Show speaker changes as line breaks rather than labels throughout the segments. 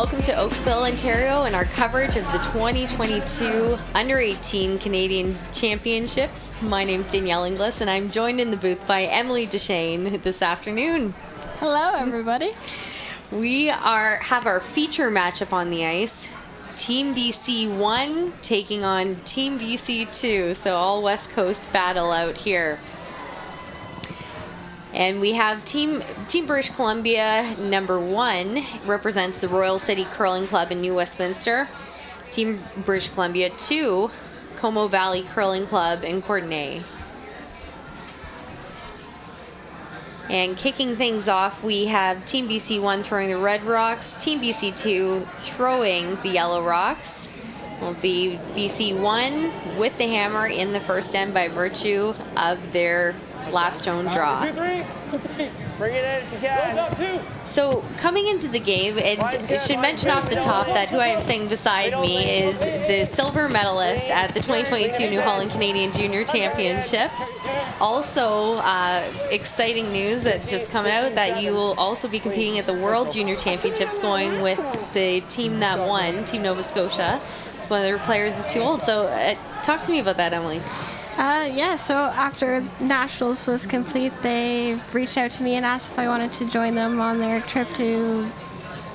welcome to Oakville, Ontario, and our coverage of the 2022 Under-18 Canadian Championships. My name's Danielle Inglis, and I'm joined in the booth by Emily Deshane this afternoon.
Hello, everybody.
We have our feature matchup on the ice. Team BC 1 taking on Team BC 2, so all West Coast battle out here. And we have Team British Columbia number 1 represents the Royal City Curling Club in New Westminster. Team British Columbia 2, Como Valley Curling Club in Courtenay. And kicking things off, we have Team BC 1 throwing the Red Rocks, Team BC 2 throwing the Yellow Rocks. Will be BC 1 with the hammer in the first end by virtue of their last stone draw.
Bring it in if you can.
So coming into the game, and I should mention off the top that who I am sitting beside me is the silver medalist at the 2022 New Holland Canadian Junior Championships. Also, exciting news that's just come out that you will also be competing at the World Junior Championships, going with the team that won, Team Nova Scotia. So one of their players is too old. So talk to me about that, Emily.
So after Nationals was complete, they reached out to me and asked if I wanted to join them on their trip to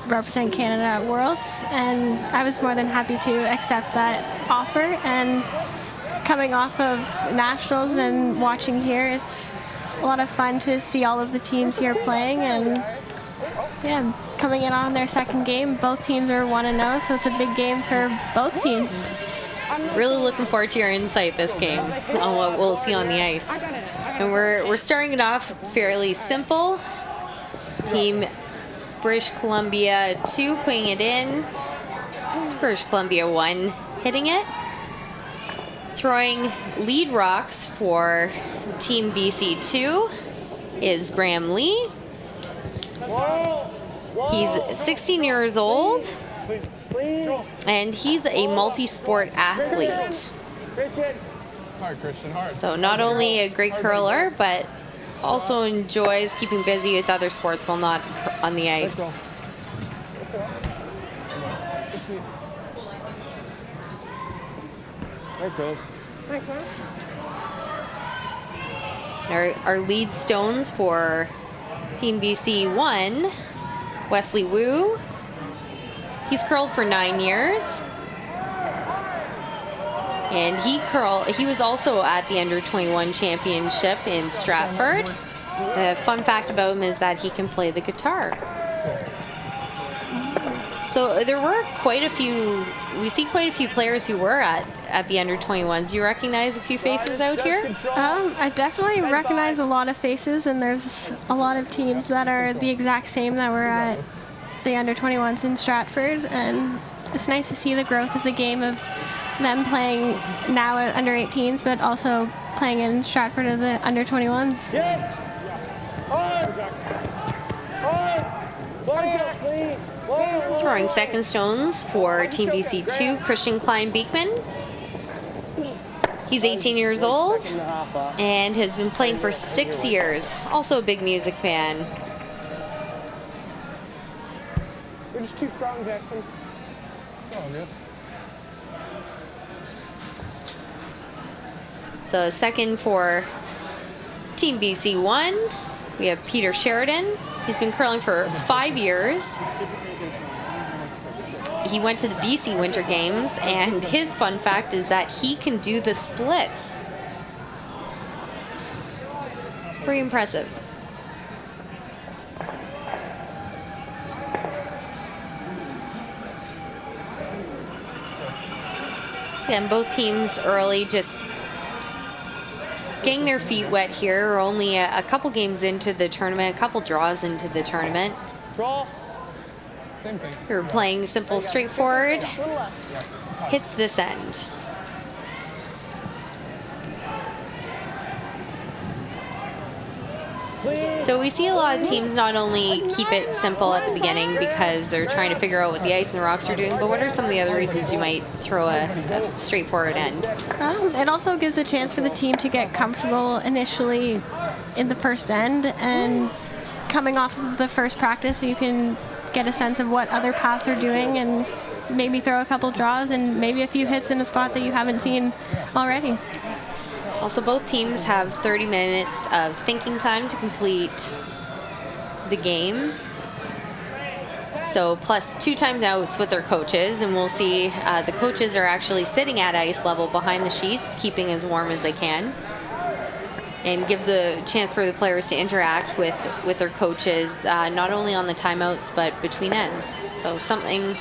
represent Canada at Worlds, and I was more than happy to accept that offer. And coming off of Nationals and watching here, it's a lot of fun to see all of the teams here playing, and coming in on their second game. Both teams are 1-0, so it's a big game for both teams.
Really looking forward to your insight this game on what we'll see on the ice. And we're starting it off fairly simple. Team British Columbia 2 putting it in. British Columbia 1 hitting it. Throwing lead rocks for Team BC 2 is Graham Lee. He's 16 years old. And he's a multi-sport athlete. So not only a great curler, but also enjoys keeping busy with other sports while not on the ice. Our lead stones for Team BC 1, Wesley Woo. He's curled for 9 years. And he was also at the Under-21 Championship in Stratford. The fun fact about him is that he can play the guitar. So there were we see quite a few players who were at the Under-21s. Do you recognize a few faces out here?
I definitely recognize a lot of faces, and there's a lot of teams that are the exact same that were at the Under-21s in Stratford, and it's nice to see the growth of the game of them playing now at Under-18s, but also playing in Stratford at the Under-21s.
Throwing second stones for Team BC 2, Christian Klein-Beekman. He's 18 years old and has been playing for 6 years. Also a big music fan.
We're just too strong, Jackson.
So second for Team BC 1, we have Peter Sheridan. He's been curling for 5 years. He went to the BC Winter Games, and his fun fact is that he can do the splits. Pretty impressive. And both teams early just getting their feet wet here. We're only a couple games into the tournament, a couple draws into the tournament. We're playing simple, straightforward. Hits this end. So we see a lot of teams not only keep it simple at the beginning because they're trying to figure out what the ice and the rocks are doing, but what are some of the other reasons you might throw a straightforward end?
It also gives a chance for the team to get comfortable initially in the first end, and coming off of the first practice, you can get a sense of what other paths are doing and maybe throw a couple draws and maybe a few hits in a spot that you haven't seen already.
Also, both teams have 30 minutes of thinking time to complete the game. So plus 2 timeouts with their coaches, and we'll see the coaches are actually sitting at ice level behind the sheets, keeping as warm as they can, and gives a chance for the players to interact with their coaches, not only on the timeouts but between ends. So something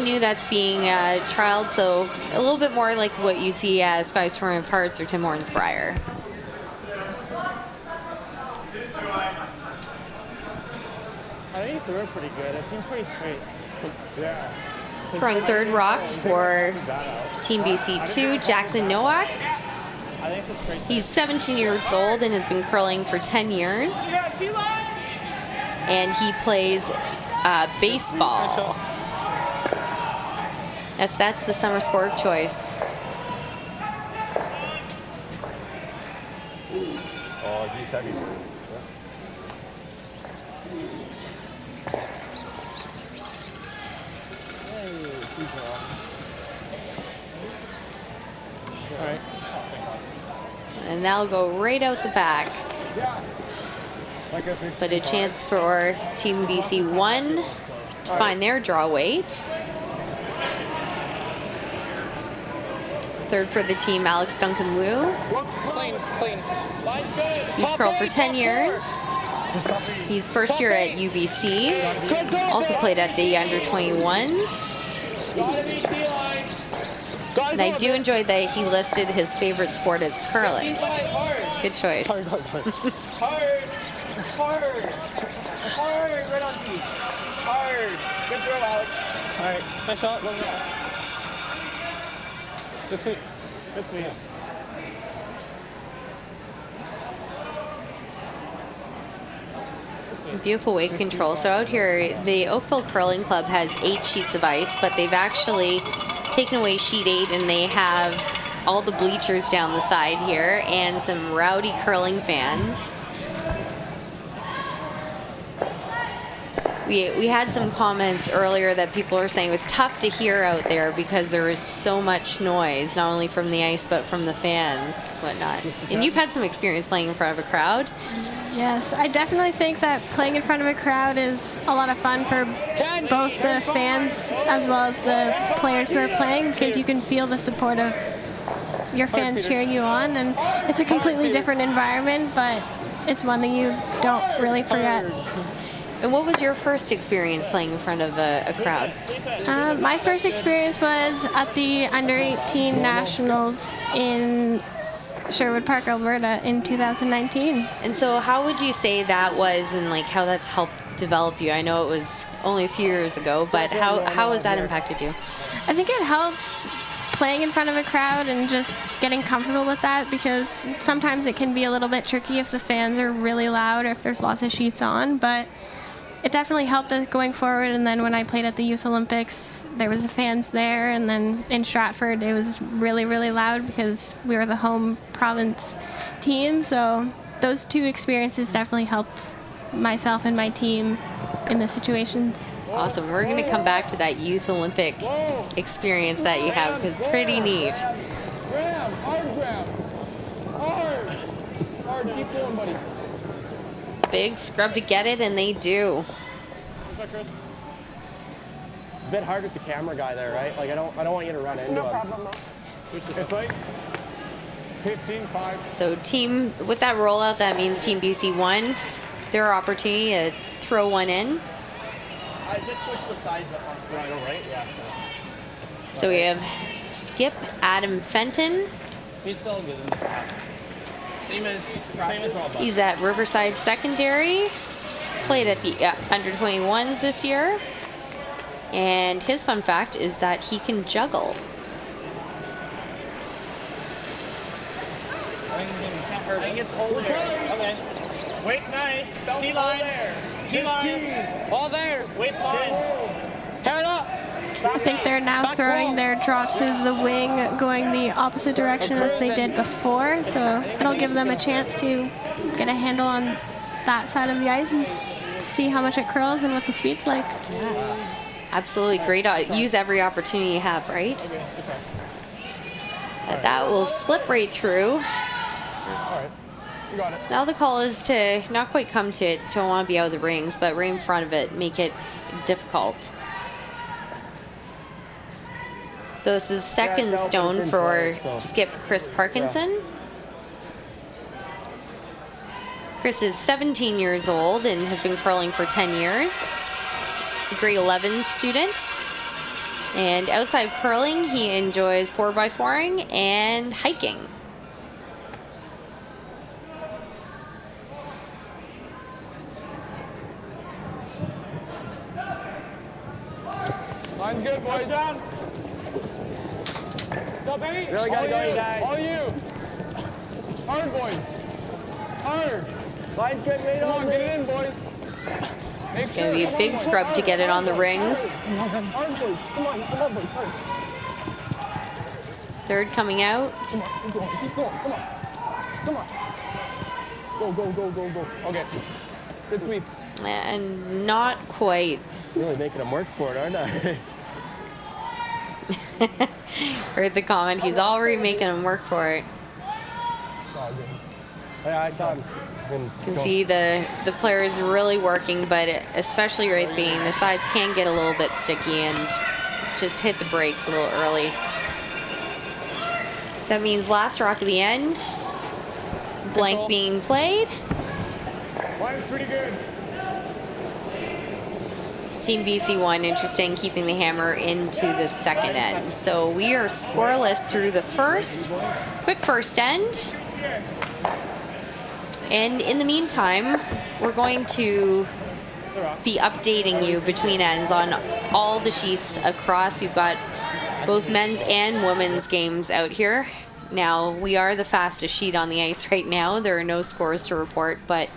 new that's being trialed, so a little bit more like what you'd see at Sky Storm Parts or Tim Hortons Briar.
I think he threw it pretty good. It seems pretty straight. Yeah.
Throwing third rocks for Team BC2, Jackson Nowak.
I think it's straight.
He's 17 years old and has been curling for 10 years. And he plays baseball. Yes, that's the summer sport of choice.
Oh, he's heavy.
All right.
And that'll go right out the back. But a chance for Team BC1 to find their draw weight. Third for the team, Alex Duncan Woo. He's curled for 10 years. He's first year at UBC. Also played at the under-21s. And I do enjoy that he listed his favorite sport as curling. Good choice.
Hard. Right on T. Hard. Good throw, Alex. All right. Nice shot. Good sweep. Good sweep.
Beautiful weight control. So out here, the Oakville Curling Club has 8 sheets of ice, but they've actually taken away sheet 8 and they have all the bleachers down the side here and some rowdy curling fans. We had some comments earlier that people were saying it was tough to hear out there because there was so much noise, not only from the ice but from the fans, whatnot. And you've had some experience playing in front of a crowd.
Yes, I definitely think that playing in front of a crowd is a lot of fun for both the fans as well as the players who are playing, because you can feel the support of your fans cheering you on, and it's a completely different environment, but it's one that you don't really forget.
And what was your first experience playing in front of a crowd?
My first experience was at the Under-18 Nationals in Sherwood Park, Alberta in 2019.
And so how would you say that was, and like how that's helped develop you? I know it was only a few years ago, but how has that impacted you?
I think it helps playing in front of a crowd and just getting comfortable with that, because sometimes it can be a little bit tricky if the fans are really loud or if there's lots of sheets on, but it definitely helped us going forward. And then when I played at the Youth Olympics, there was fans there, and then in Stratford it was really, really loud because we were the home province team. So those 2 experiences definitely helped myself and my team in the situations.
Awesome. We're going to come back to that Youth Olympic experience that you have, because it's pretty neat.
Grab. Hard. Keep going, buddy.
Big scrub to get it, and they do.
A bit hard with the camera guy there, right? Like I don't want you to run into him. No problem. It's like 15-5.
So team, with that rollout, that means Team BC1, their opportunity to throw one in.
I just switched the sides up on throttle, right? Yeah.
So we have Skip Adam Fenton.
He's still good in the top. Same as Rob.
He's at Riverside Secondary. Played at the under-21s this year. And his fun fact is that he can juggle.
I think it's over there. Okay. Wait, nice. T-line. T-line. All there. Wait, line. Hair it up.
I think they're now throwing their draw to the wing, going the opposite direction as they did before, so it'll give them a chance to get a handle on that side of the ice and to see how much it curls and what the speed's like.
Absolutely great. Use every opportunity you have, right? That will slip right through.
All right. You got it.
So now the call is to not quite come to it, don't want to be out of the rings, but right in front of it, make it difficult. So this is second stone for skip Chris Parkinson. Chris is 17 years old and has been curling for 10 years. Grade 11 student. And outside of curling, he enjoys 4x4ing and hiking.
Line's good, boys. Down. Stop, baby. Really gotta go, you guys. All you. Hard, boys. Hard. Line's good, mate. Come on, get it in, boys.
It's going to be a big scrub to get it on the rings.
Hard, boys. Come on, boys. Hard.
Third coming out.
Come on, keep going, keep going. Come on. Come on. Go. Okay. Good sweep.
And not quite.
Really making them work for it, aren't I?
Heard the comment, he's already making him work for it.
Yeah, I saw him.
You can see the players really working, but especially right being the sides can get a little bit sticky and just hit the brakes a little early. So that means last rock of the end, blank being played.
Line's pretty good.
Team BC won, interesting, keeping the hammer into the second end. So we are scoreless through the first. Quick first end. And in the meantime, we're going to be updating you between ends on all the sheets across. We've got both men's and women's games out here. Now, we are the fastest sheet on the ice right now. There are no scores to report, but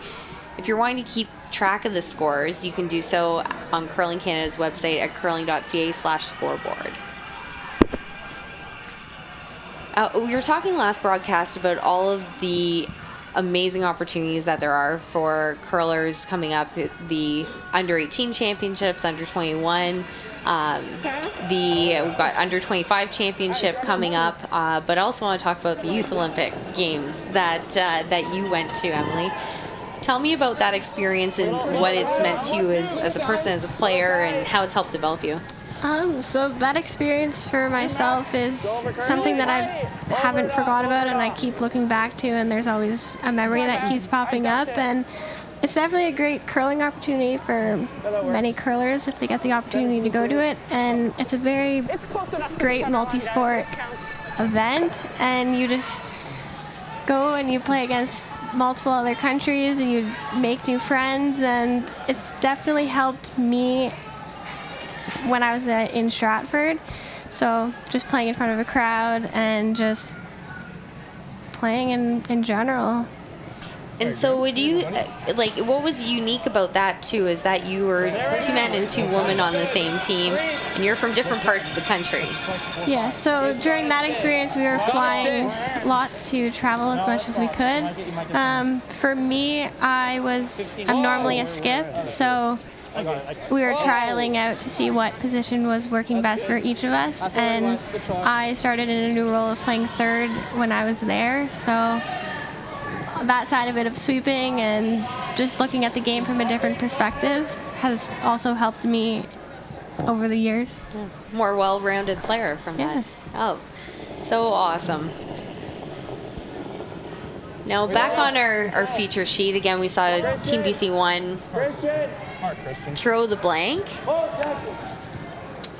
if you're wanting to keep track of the scores, you can do so on Curling Canada's website at curling.ca/scoreboard. We were talking last broadcast about all of the amazing opportunities that there are for curlers coming up, the Under-18 championships, Under-21, we've got Under-25 championship coming up, but I also want to talk about the Youth Olympic Games that you went to, Emily. Tell me about that experience and what it's meant to you as a person, as a player, and how it's helped develop you.
So that experience for myself is something that I haven't forgot about and I keep looking back to, and there's always a memory that keeps popping up, and it's definitely a great curling opportunity for many curlers if they get the opportunity to go to it, and it's a very great multi-sport event, and you just go and you play against multiple other countries and you make new friends, and it's definitely helped me when I was in Stratford. So just playing in front of a crowd and just playing in general.
And so would you, what was unique about that too, is that you were 2 men and 2 women on the same team, and you're from different parts of the country.
Yeah, so during that experience we were flying lots to travel as much as we could. For me, I'm normally a skip, so we were trialing out to see what position was working best for each of us, and I started in a new role of playing third when I was there, so that side of it of sweeping and just looking at the game from a different perspective has also helped me over the years.
More well-rounded player from that.
Yes.
Oh, so awesome. Now back on our feature sheet, again we saw Team BC 1 throw the blank.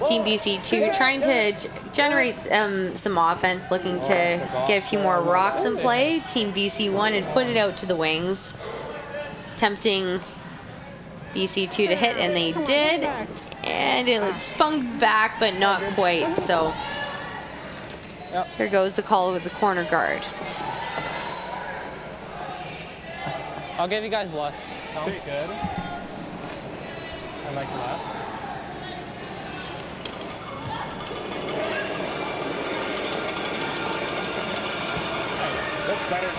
Team BC 2 trying to generate some offense, looking to get a few more rocks in play. Team BC 1 had put it out to the wings, tempting BC 2 to hit, and they did. And it spun back, but not quite. So here goes the call with the corner guard.
I'll give you guys less.
Sounds good. I like less. Nice. That's better.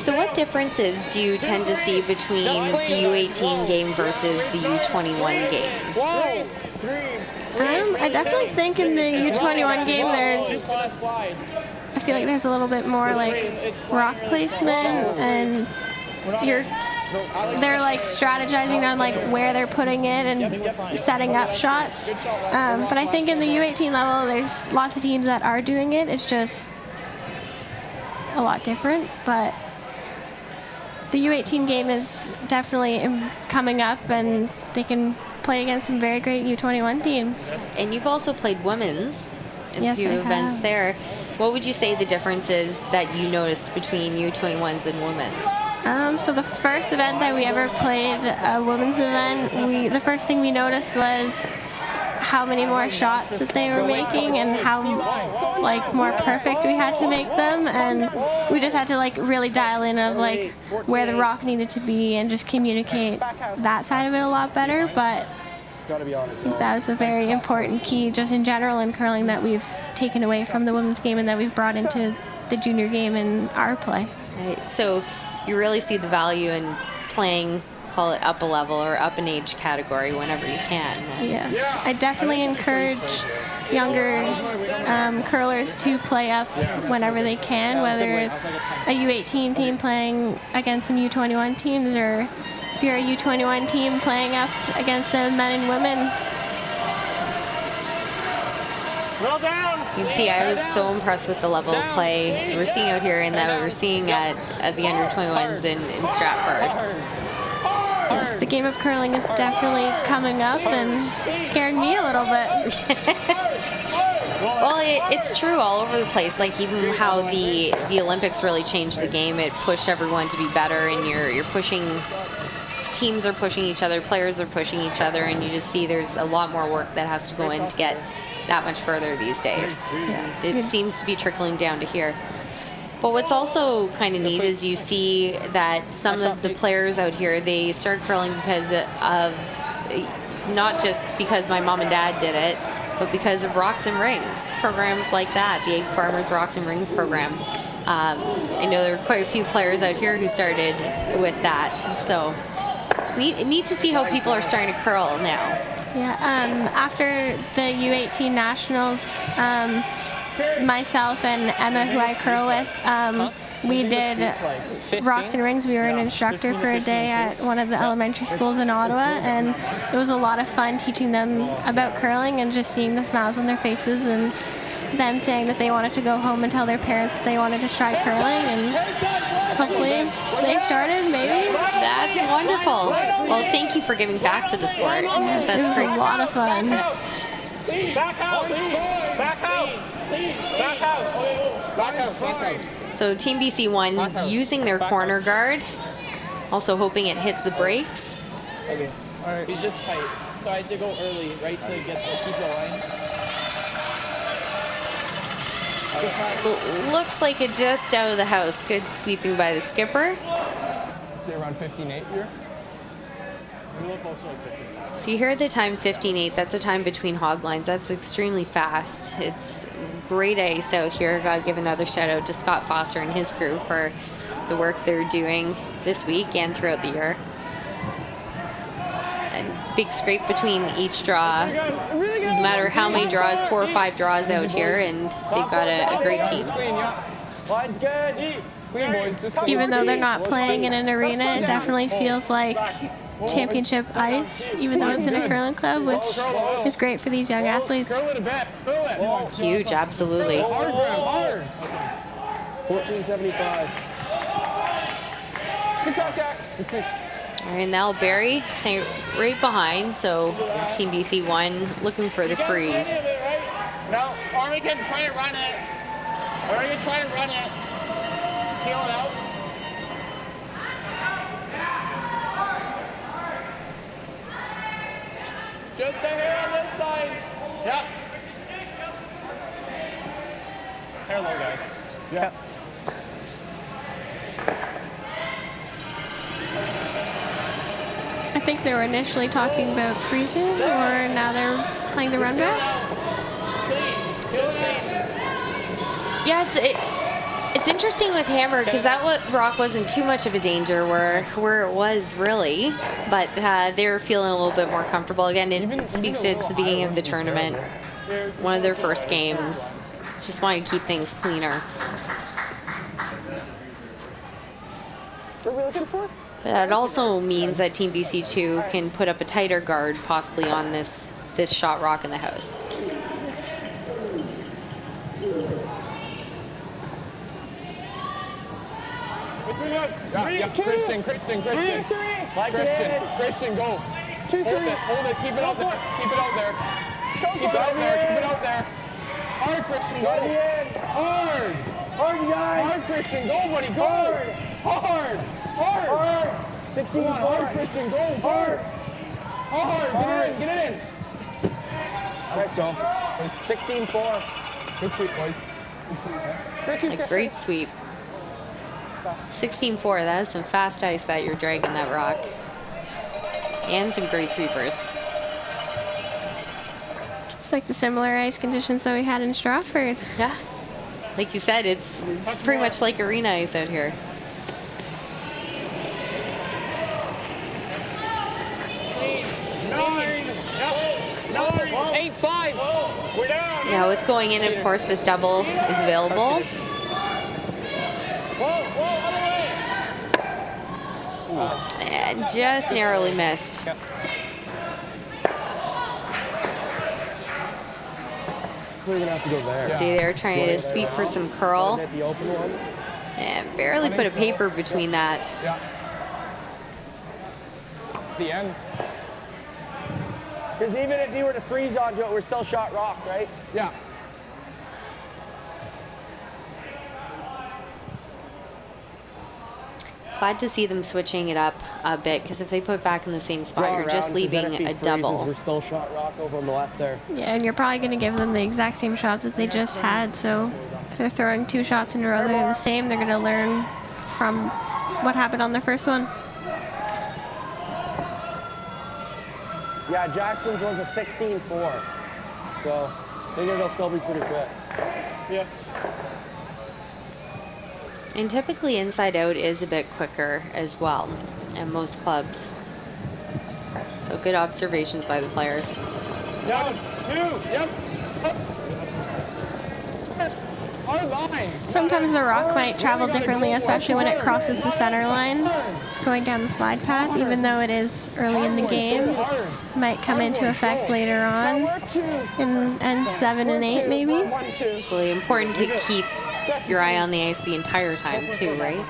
So what differences do you tend to see between the U18 game versus the U21 game?
Whoa!
I definitely think in the U21 game I feel like there's a little bit more like rock placement, and they're like strategizing on like where they're putting it and setting up shots. But I think in the U18 level, there's lots of teams that are doing it. It's just a lot different, but the U18 game is definitely coming up, and they can play against some very great U21 teams.
And you've also played women's in a
Yes,
few
I
events
have.
there. What would you say the difference is that you noticed between U21s and women's?
So the first event that we ever played, a women's event, the first thing we noticed was how many more shots that they were making and how like more perfect we had to make them, and we just had to like really dial in of like where the rock needed to be and just communicate that side of it a lot better. But that was a very important key just in general in curling that we've taken away from the women's game and that we've brought into the junior game in our play.
Right. So you really see the value in playing, call it up a level or up an age category whenever you can.
Yes, I definitely encourage younger curlers to play up whenever they can, whether it's a U18 team playing against some U21 teams, or if you're a U21 team playing up against the men and women.
Well down.
You can see I was so impressed with the level of play we're seeing out here and that we're seeing at the Under-21s in Stratford.
Yes, the game of curling is definitely coming up and scared me a little bit.
Well, it's true all over the place. Like even how the Olympics really changed the game. It pushed everyone to be better, and you're pushing. Teams are pushing each other, players are pushing each other, and you just see there's a lot more work that has to go in to get that much further these days. It seems to be trickling down to here. But what's also kind of neat is you see that some of the players out here, they start curling because of, not just because my mom and dad did it, but because of Rocks and Rings, programs like that, the Egg Farmers Rocks and Rings program. I know there were quite a few players out here who started with that. So neat to see how people are starting to curl now.
Yeah, after the U18 Nationals, myself and Emma, who I curl with, we did Rocks and Rings. We were an instructor for a day at one of the elementary schools in Ottawa, and it was a lot of fun teaching them about curling and just seeing the smiles on their faces and them saying that they wanted to go home and tell their parents that they wanted to try curling, and hopefully they started, maybe.
That's wonderful. Well, thank you for giving back to the sport.
Yes,
That's
it was
great.
a lot of fun.
Back out. Back out. Back out. Back out. Back out.
So Team BC won using their corner guard, also hoping it hits the brakes.
Okay. All right. He's just tight. So I had to go early, right, to keep the line.
Looks like it just out of the house. Good sweeping by the skipper.
Say around 15.8 here.
So you heard the time 15.8. That's a time between hog lines. That's extremely fast. It's great ice out here. Got to give another shout out to Scott Foster and his crew for the work they're doing this week and throughout the year. And big scrape between each draw. No matter how many draws, 4 or 5 draws out here, and they've got a great team.
Even though they're not playing in an arena, it definitely feels like championship ice, even though it's in a curling club, which is great for these young athletes.
Huge, absolutely.
14.75. Good talk, Jack.
All right, now Barry staying right behind, so Team BC won, looking for the freeze.
No, or we can try to run it. Or we can try to run it. Peel it out. Just a hair on this side. Yep. Hair low, guys.
Yeah.
I think they were initially talking about freezing, or now they're playing the run back.
Yeah, it's It's interesting with Hammer because that rock wasn't too much of a danger where it was really, but they're feeling a little bit more comfortable. Again, it speaks to it's the beginning of the tournament, one of their first games. Just wanted to keep things cleaner.
What are we looking for?
But that also means that Team BC2 can put up a tighter guard possibly on this shot rock in the house.
Yeah, Christian. Christian, go. Hold it, keep it out there. Keep it out there. Keep it out there. Hard, Christian, go. Hard, guys. Hard, Christian, go, buddy, go. Hard. 16, hard, Christian, go. Hard. Get it in. Let's go. 16-4. Good sweep, boys.
A great sweep. 16-4, that is some fast ice that you're dragging that rock. And some great sweepers.
It's like the similar ice conditions that we had in Stratford.
Yeah. Like you said, it's pretty much like arena ice out here.
Eight, 5. We're down.
Yeah, with going in, of course, this double is available. And just narrowly missed.
We're gonna have to go there.
See, they're trying to sweep for some curl.
At the open one.
And barely put a paper between that.
Yeah. The end. Because even if you were to freeze onto it, we're still shot rock, right? Yeah.
Glad to see them switching it up a bit, because if they put it back in the same spot, you're just leaving a double.
We're still shot rock over on the left there.
Yeah, and you're probably going to give them the exact same shot that they just had, so if they're throwing 2 shots in a row, they're the same. They're going to learn from what happened on the first one.
Yeah, Jackson's was a 16-4. So, I think it'll still be pretty good. Yeah.
And typically inside out is a bit quicker as well at most clubs. So good observations by the players.
Down, 2, yep. Hard line.
Sometimes the rock might travel differently, especially when it crosses the center line, going down the slide path, even though it is early in the game. Might come into effect later on in end 7 and 8 maybe.
Absolutely important to keep your eye on the ice the entire time too, right?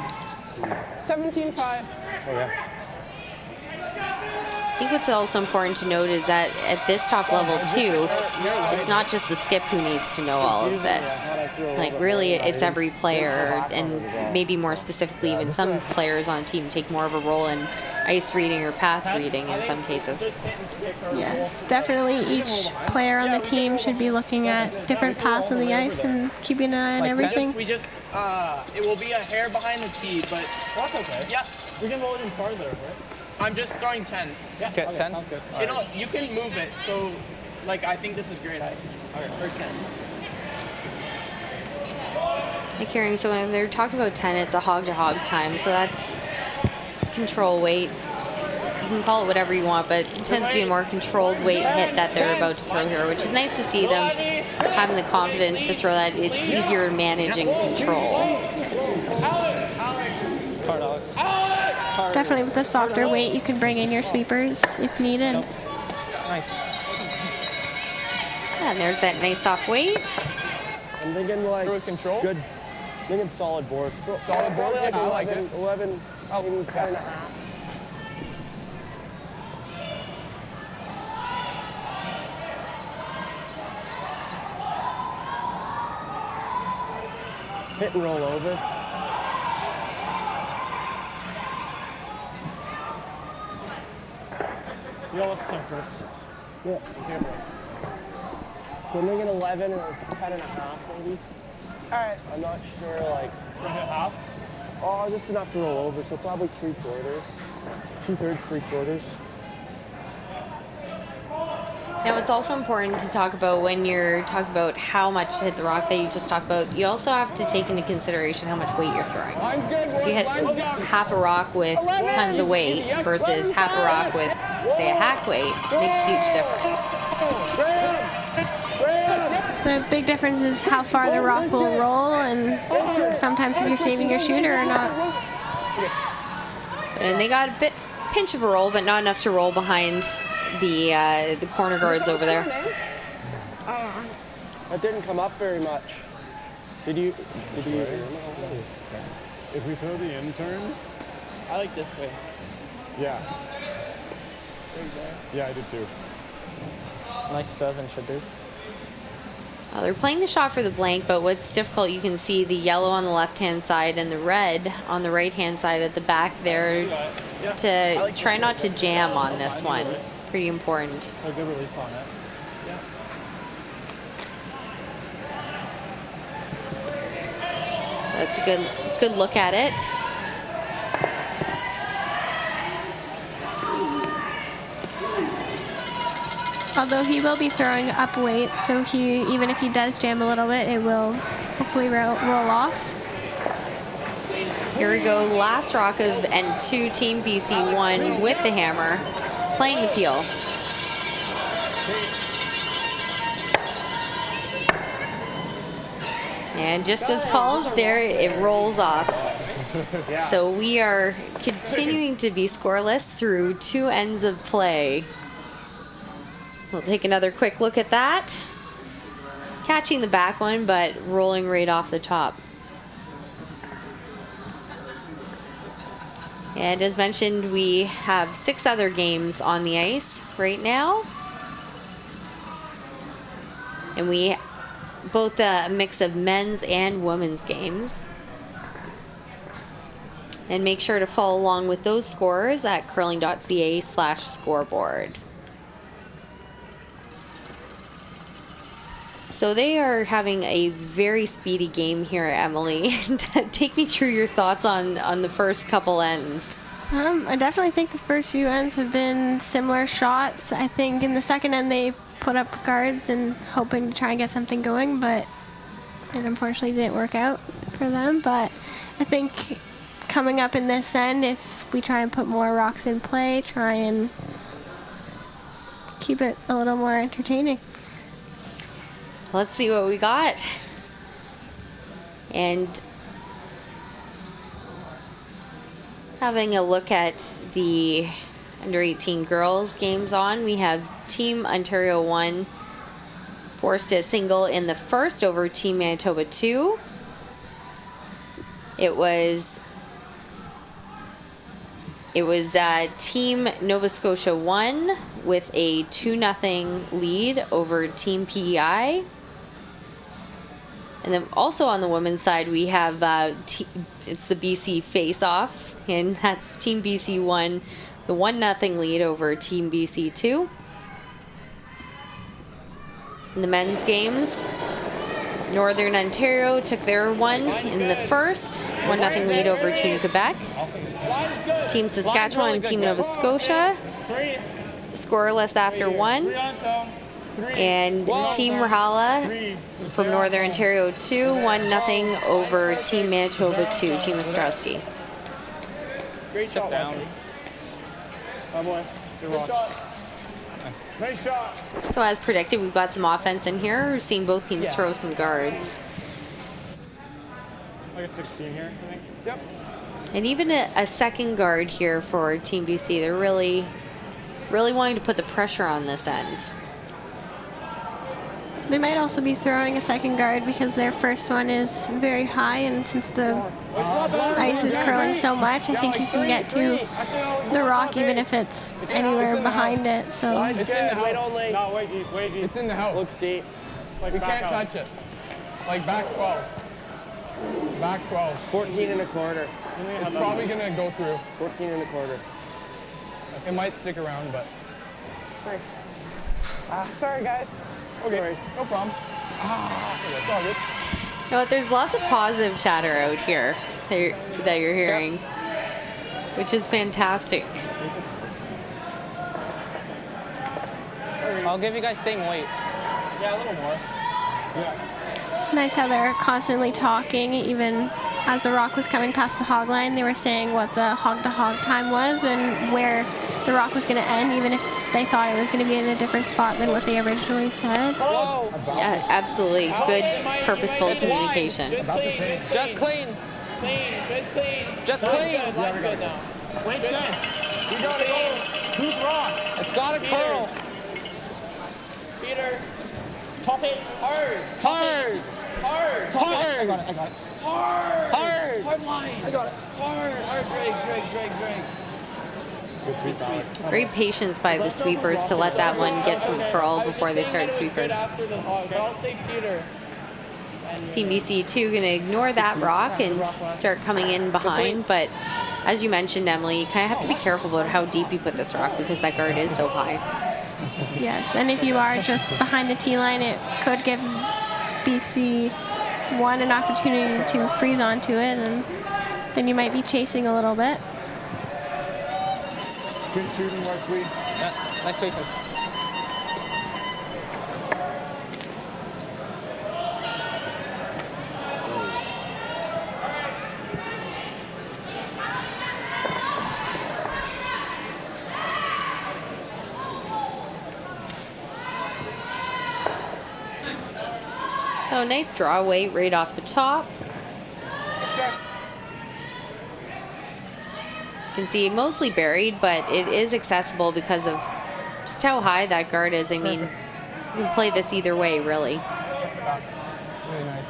17-5. Okay.
I think what's also important to note is that at this top level too, it's not just the skip who needs to know all of this. Like really, it's every player, and maybe more specifically, even some players on the team take more of a role in ice reading or path reading in some cases.
Yes, definitely each player on the team should be looking at different paths on the ice and keeping an eye on everything.
It will be a hair behind the tee, but
That's okay.
yeah,
We can roll it in farther, right?
I'm just throwing 10.
Yeah, okay, 10? Sounds good.
You can move it, so like I think this is great ice. Or 10.
Like hearing, so when they're talking about 10, it's a hog-to-hog time, so that's control weight. You can call it whatever you want, but it tends to be a more controlled weight hit that they're about to throw here, which is nice to see them having the confidence to throw that. It's easier to manage and control.
Definitely with a softer weight, you can bring in your sweepers if needed.
Nice.
And there's that nice soft weight.
I'm thinking like control. Good. Thinking solid board. Solid board. Like 11, 11, maybe 10 and a half. Hit and roll over.
You'll look first.
Yeah. So I'm thinking 11 or 10 and a half maybe. Alright. I'm not sure like.
Half?
Oh, just enough to roll over, so probably 3/4. 2/3, 3/4.
Now, it's also important to talk about when you're talking about how much to hit the rock that you just talked about. You also have to take into consideration how much weight you're throwing.
Line's good,
If you hit
line's good.
half a rock with tons of weight versus half a rock with, say, a hack weight, it makes a huge difference.
The big difference is how far the rock will roll, and sometimes if you're saving your shooter or not.
And they got a pinch of a roll, but not enough to roll behind the corner guards over there.
That didn't come up very much. Did you?
If we throw the intern,
I like this way.
yeah. Yeah, I did too.
Nice 7 should do.
They're playing the shot for the blank, but what's difficult, you can see the yellow on the left-hand side and the red on the right-hand side at the back there to try not to jam on this one. Pretty important.
A good release on it.
That's a good look at it.
Although he will be throwing up weight, so even if he does jam a little bit, it will hopefully roll off.
Here we go, last rock of N2, Team BC won with the hammer, playing the peel. And just as called, there it rolls off. So we are continuing to be scoreless through 2 ends of play. We'll take another quick look at that. Catching the back one, but rolling right off the top. And as mentioned, we have 6 other games on the ice right now. And we both a mix of men's and women's games. And make sure to follow along with those scores at curling.ca/scoreboard. So they are having a very speedy game here, Emily. Take me through your thoughts on the first couple ends.
I definitely think the first few ends have been similar shots. I think in the second end they put up guards and hoping to try and get something going, but it unfortunately didn't work out for them. But I think coming up in this end, if we try and put more rocks in play, try and keep it a little more entertaining.
Let's see what we got. And having a look at the Under-18 girls games on, we have Team Ontario 1 forced a single in the first over Team Manitoba 2. It was Team Nova Scotia 1 with a 2-0 lead over Team PEI. And then also on the women's side, we have it's the BC face-off, and that's Team BC 1, the 1-0 lead over Team BC 2. In the men's games, Northern Ontario took their one in the first, 1-0 lead over Team Quebec. Team Saskatchewan and Team Nova Scotia scoreless after one. And Team Rahala from Northern Ontario 2, 1-0 over Team Manitoba 2, Team Ostrowski.
Great shot down. Oh boy. Good shot.
Nice shot.
So as predicted, we've got some offense in here. We're seeing both teams throw some guards.
Like a 16 here, I think.
Yep.
And even a second guard here for Team BC. They're really wanting to put the pressure on this end.
They might also be throwing a second guard because their first one is very high, and since the ice is curling so much, I think you can get to the rock even if it's anywhere behind it. So
It's in the wait only.
No, way deep, way deep.
It's in the house.
Looks deep.
Like
We
back
can't
out.
touch it. Like back 12. Back 12.
14 and a quarter.
It's probably going to go through.
14 and a quarter.
It might stick around, but... sorry, guys. Okay, no problem. It's all good.
You know what, there's lots of positive chatter out here that you're hearing, which is fantastic.
I'll give you guys same weight.
Yeah, a little more.
It's nice how they're constantly talking, even as the rock was coming past the hog line. They were saying what the hog-to-hog time was and where the rock was going to end, even if they thought it was going to be in a different spot than what they originally said.
Whoa!
Yeah, absolutely. Good, purposeful communication.
Just clean.
Clean, just clean.
Just clean.
Good, line's good now.
Wait, good.
You got it.
Who's wrong?
It's got to curl.
Peter.
Top it.
Hard.
Hard.
Hard.
Hard.
I got it. Hard.
Hard.
Hard line. I got it. Hard. Hard drag.
Great patience by the sweepers to let that one get some curl before they start sweepers.
After the hog, but I'll say Peter.
Team BC2 going to ignore that rock and start coming in behind, but as you mentioned, Emily, you kind of have to be careful about how deep you put this rock because that guard is so high.
Yes, and if you are just behind the tee line, it could give BC1 an opportunity to freeze onto it, and then you might be chasing a little bit.
Good shooting, Wesley.
Yeah, nice sweeping.
So nice draw weight right off the top. You can see mostly buried, but it is accessible because of just how high that guard is. I mean, you can play this either way, really.
Really nice.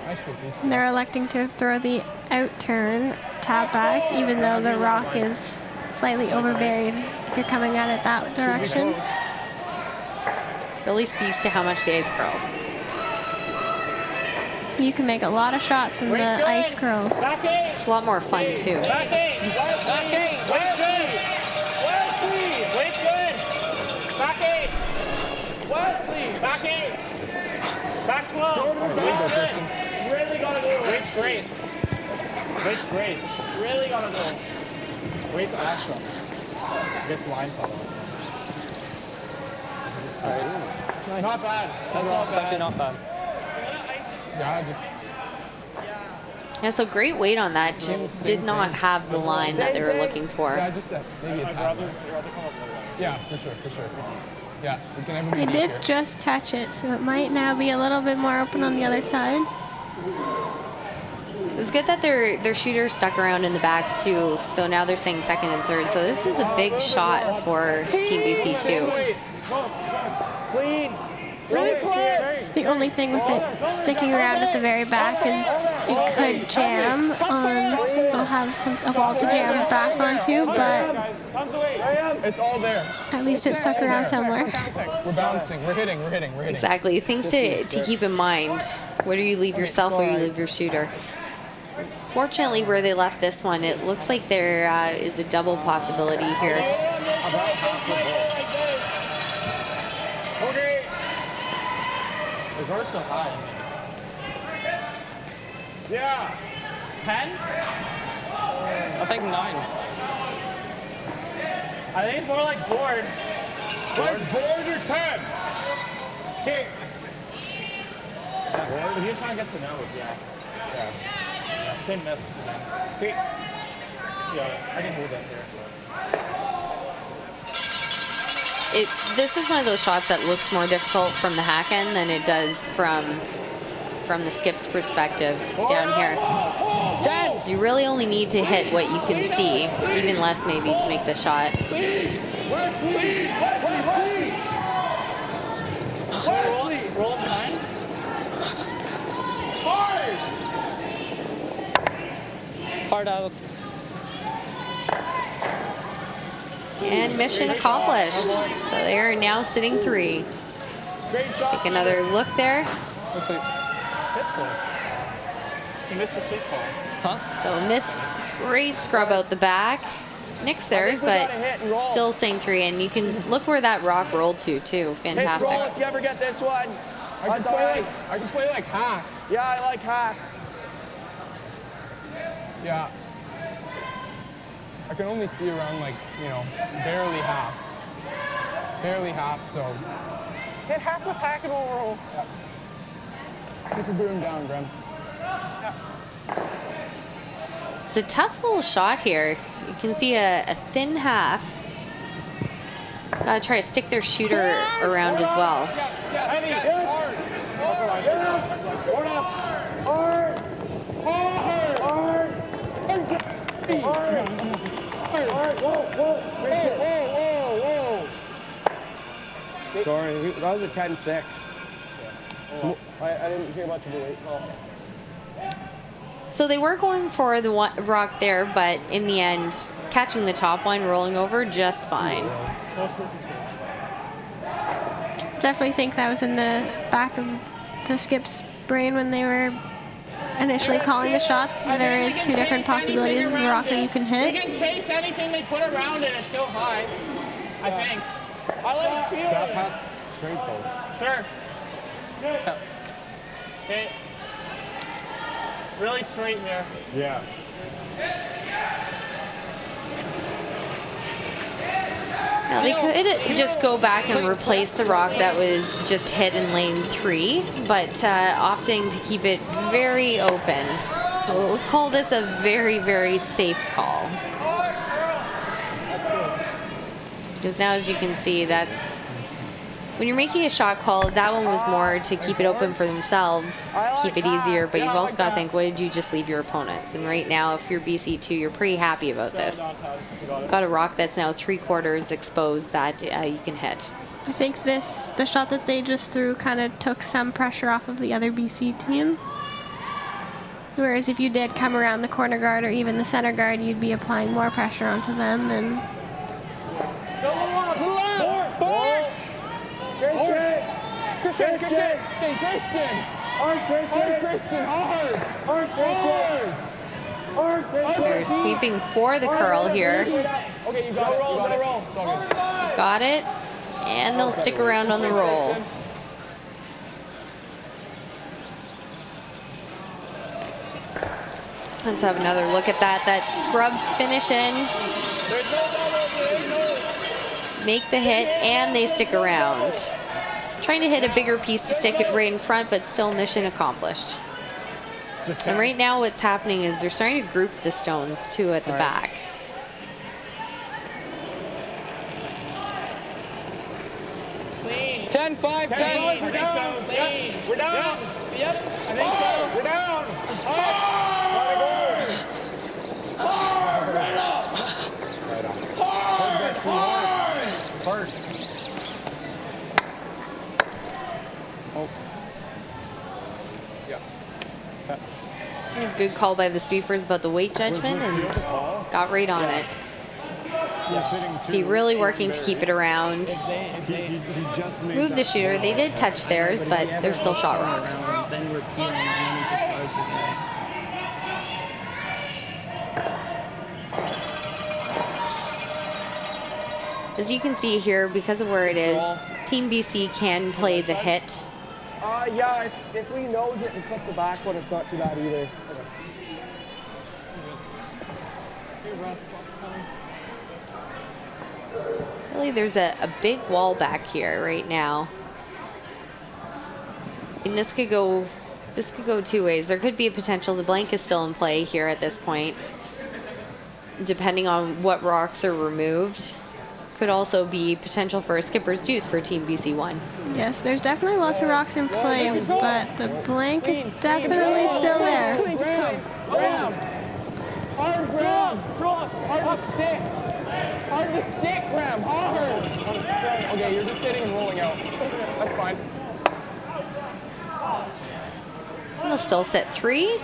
Nice cookie.
They're electing to throw the out turn tap back, even though the rock is slightly overburied if you're coming at it that direction.
Really speaks to how much the ice curls.
You can make a lot of shots from the ice curls.
Back eight.
It's a lot more fun, too.
Back eight. Back eight. Wait good. Wesley. Wait good. Back eight. Wesley. Back eight. Back 12. Back good. Really gotta go.
Wait straight. Wait straight.
Really gotta go.
Wait extra. This line's on us.
Alright. Not bad. That's not
It's actually
bad.
not bad.
Yeah, just
Yeah, so great weight on that. Just did not have the line that they were looking for.
yeah, just maybe a tad. Yeah, for sure. Yeah, we can never
They
be
did
here.
just touch it, so it might now be a little bit more open on the other side.
It was good that their shooter stuck around in the back, too. So now they're saying second and third. So this is a big shot for Team BC2.
Clean. Really clear.
The only thing with it sticking around at the very back is it could jam on, we'll have a wall to jam back onto, but
It's all there.
at least it stuck around somewhere.
We're bouncing. We're hitting.
Exactly. Things to keep in mind. Where do you leave yourself, where do you leave your shooter? Fortunately, where they left this one, it looks like there is a double possibility here.
Okay.
The guard's so high.
Yeah.
10? I think 9.
I think it's more like board.
Board or 10? Okay.
Board? He's trying to get to know it, yeah. Same miss.
Okay.
Yeah, I can hold that there.
This is one of those shots that looks more difficult from the hack end than it does from the skip's perspective down here. So you really only need to hit what you can see, even less maybe to make the shot.
Roll behind. Hard out.
And mission accomplished. So they are now sitting 3. Take another look there.
Pistol. He missed the sweet ball.
Huh?
So great scrub out the back. Nicks theirs, but still saying 3. And you can look where that rock rolled to, too. Fantastic.
Roll if you ever get this one. I can play like hack. Yeah, I like hack. Yeah. I can only see around like, you know, barely half. Barely half, so. Hit half the pack and roll. Yeah. Keep your boom down, Graham. Yeah.
It's a tough little shot here. You can see a thin half. Gotta try to stick their shooter around as well.
Heavy, hard.
Sorry, that was a 10-6.
Oh, I didn't hear much of the weight call.
So they were going for the rock there, but in the end, catching the top line, rolling over just fine.
Definitely think that was in the back of the skip's brain when they were initially calling the shot. There is two different possibilities of the rock that you can
They
hit.
can chase anything they put around it. It's still high, I think. I like feel
That
it.
path's straight though.
Sure. Okay. Really straight there.
Yeah.
Now they could just go back and replace the rock that was just hit in lane 3, but opting to keep it very open. We'll call this a very, very safe call. Because now, as you can see, that's when you're making a shot call, that one was more to keep it open for themselves, keep it easier, but you've also got to think, what did you just leave your opponents? And right now, if you're BC2, you're pretty happy about this. Got a rock that's now 3/4 exposed that you can hit.
I think the shot that they just threw kind of took some pressure off of the other BC team. Whereas if you did come around the corner guard or even the center guard, you'd be applying more pressure onto them. And
They're sweeping for the curl here.
Okay, you got it. You got it.
Got it. And they'll stick around on the roll. Let's have another look at that. That scrub finish in. Make the hit, and they stick around. Trying to hit a bigger piece to stick it right in front, but still mission accomplished. And right now what's happening is they're starting to group the stones too at the back.
Clean.
10-5, 10.
We're down. Clean.
We're down.
Yep.
I think so. We're down.
First. Oh.
Yeah.
Good call by the sweepers about the weight judgment, and got right on it. See, really working to keep it around. Move the shooter. They did touch theirs, but they're still shot rock.
Then we're peeling and he discards again.
As you can see here, because of where it is, Team BC can play the hit.
Yeah, if we nose it and flip the back one, it's not too bad either.
Really, there's a big wall back here right now. And this could go two ways. There could be a potential the blank is still in play here at this point, depending on what rocks are removed. Could also be potential for a skipper's deuce for Team BC1.
yes, there's definitely lots of rocks in play, but the blank is definitely still there.
Graham. Hard Graham. Hard to stick. Hard to stick, Graham. Hard. Okay, you're just sitting and rolling out. That's fine.
And they'll still set 3.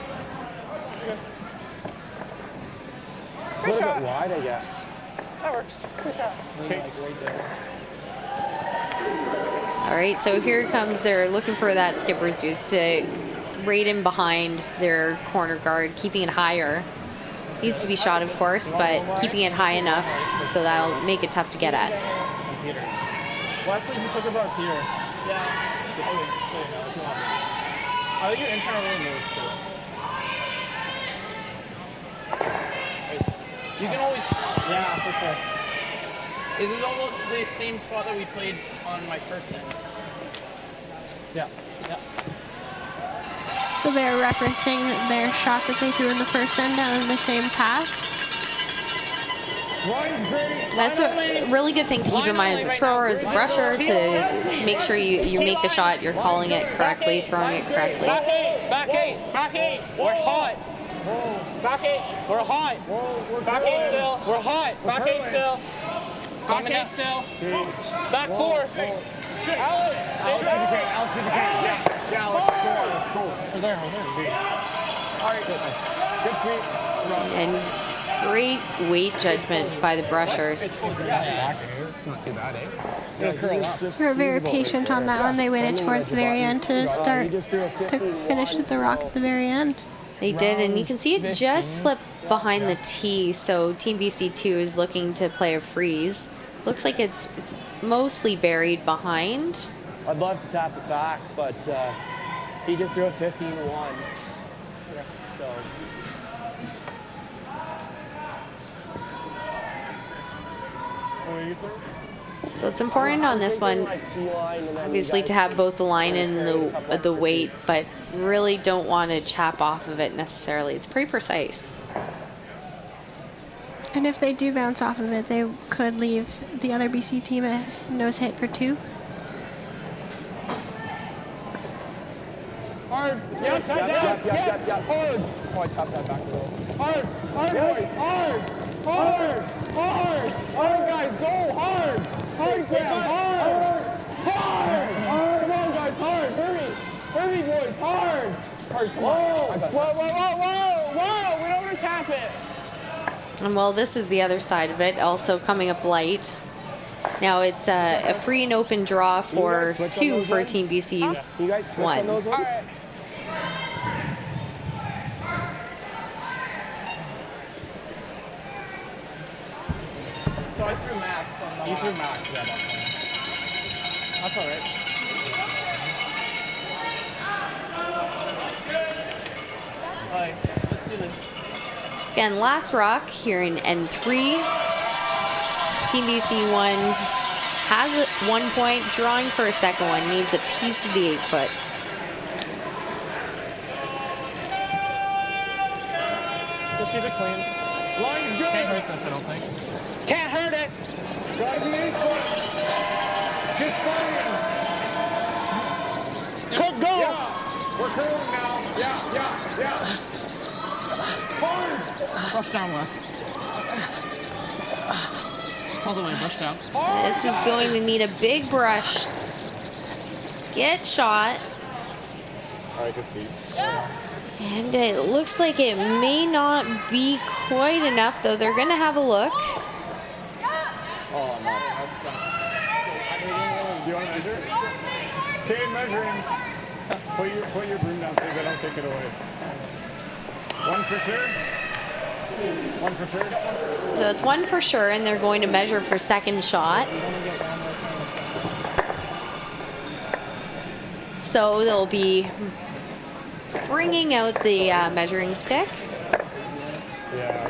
A little bit wide, I guess. That works. Good shot.
All right, so here comes, they're looking for that skipper's deuce to rate in behind their corner guard, keeping it higher. Needs to be shot, of course, but keeping it high enough so that'll make it tough to get at.
Well, actually, we took it about here.
Yeah.
I think your internal really moves too.
You can always Yeah, for sure. This is almost the same spot that we played on my first end.
Yeah.
Yeah.
So they're referencing their shot that they threw in the first end down the same path.
That's a really good thing to keep in mind as a thrower, as a brusher, to make sure you make the shot, you're calling it correctly, throwing it correctly.
Back eight, back eight, back eight. We're hot. Back eight, we're hot. Back eight still, we're hot. Back eight still. Back eight still. Back four. Alex,
Alex is okay. Yeah, Alex, go on. Let's go. There. All right, good. Good sweep.
And great weight judgment by the brushers.
It's not too bad, eh?
They were very patient on that one. They waited towards the very end to finish the rock at the very end.
They did, and you can see it just slip behind the tee, so Team BC2 is looking to play a freeze. Looks like it's mostly buried behind.
I'd love to tap it back, but he just threw a 15-1. So.
So it's important on this one, obviously, to have both the line and the weight, but really don't want to chap off of it necessarily. It's pretty precise.
And if they do bounce off of it, they could leave the other BC team a nose hit for 2.
Hard. Yep. Hard. Oh, I tapped that back a little. Hard, boys. Hard, guys, go hard. Hard, Graham, hard. Come on, guys, hard. Hurry, boys, hard. Whoa. We don't want to tap it.
And well, this is the other side of it, also coming up light. Now it's a free and open draw for 2 for Team BC1.
You guys switch on those ones? All right.
So I threw max on the
You threw max, yeah.
That's all right. All right, let's do this.
So again, last rock here in N3. Team BC1 has it 1 point, drawing for a second one, needs a piece of the 8-foot.
Just keep it clean.
Line's good.
Can't hurt this, I don't think.
Can't hurt it. Drive the 8-foot. Just fire. Could go. Yeah. We're curling now. Yeah. Hard.
Brush down, Wes. All the way, brush down.
This is going to need a big brush. Get shot.
All right, good sweep.
And it looks like it may not be quite enough, though. They're going to have a look.
Oh, no. Do you want to measure? Okay, measuring. Put your broom down so they don't take it away. 1 for sure. 1 for sure.
So it's 1 for sure, and they're going to measure for second shot. So they'll be bringing out the measuring stick.
Yeah.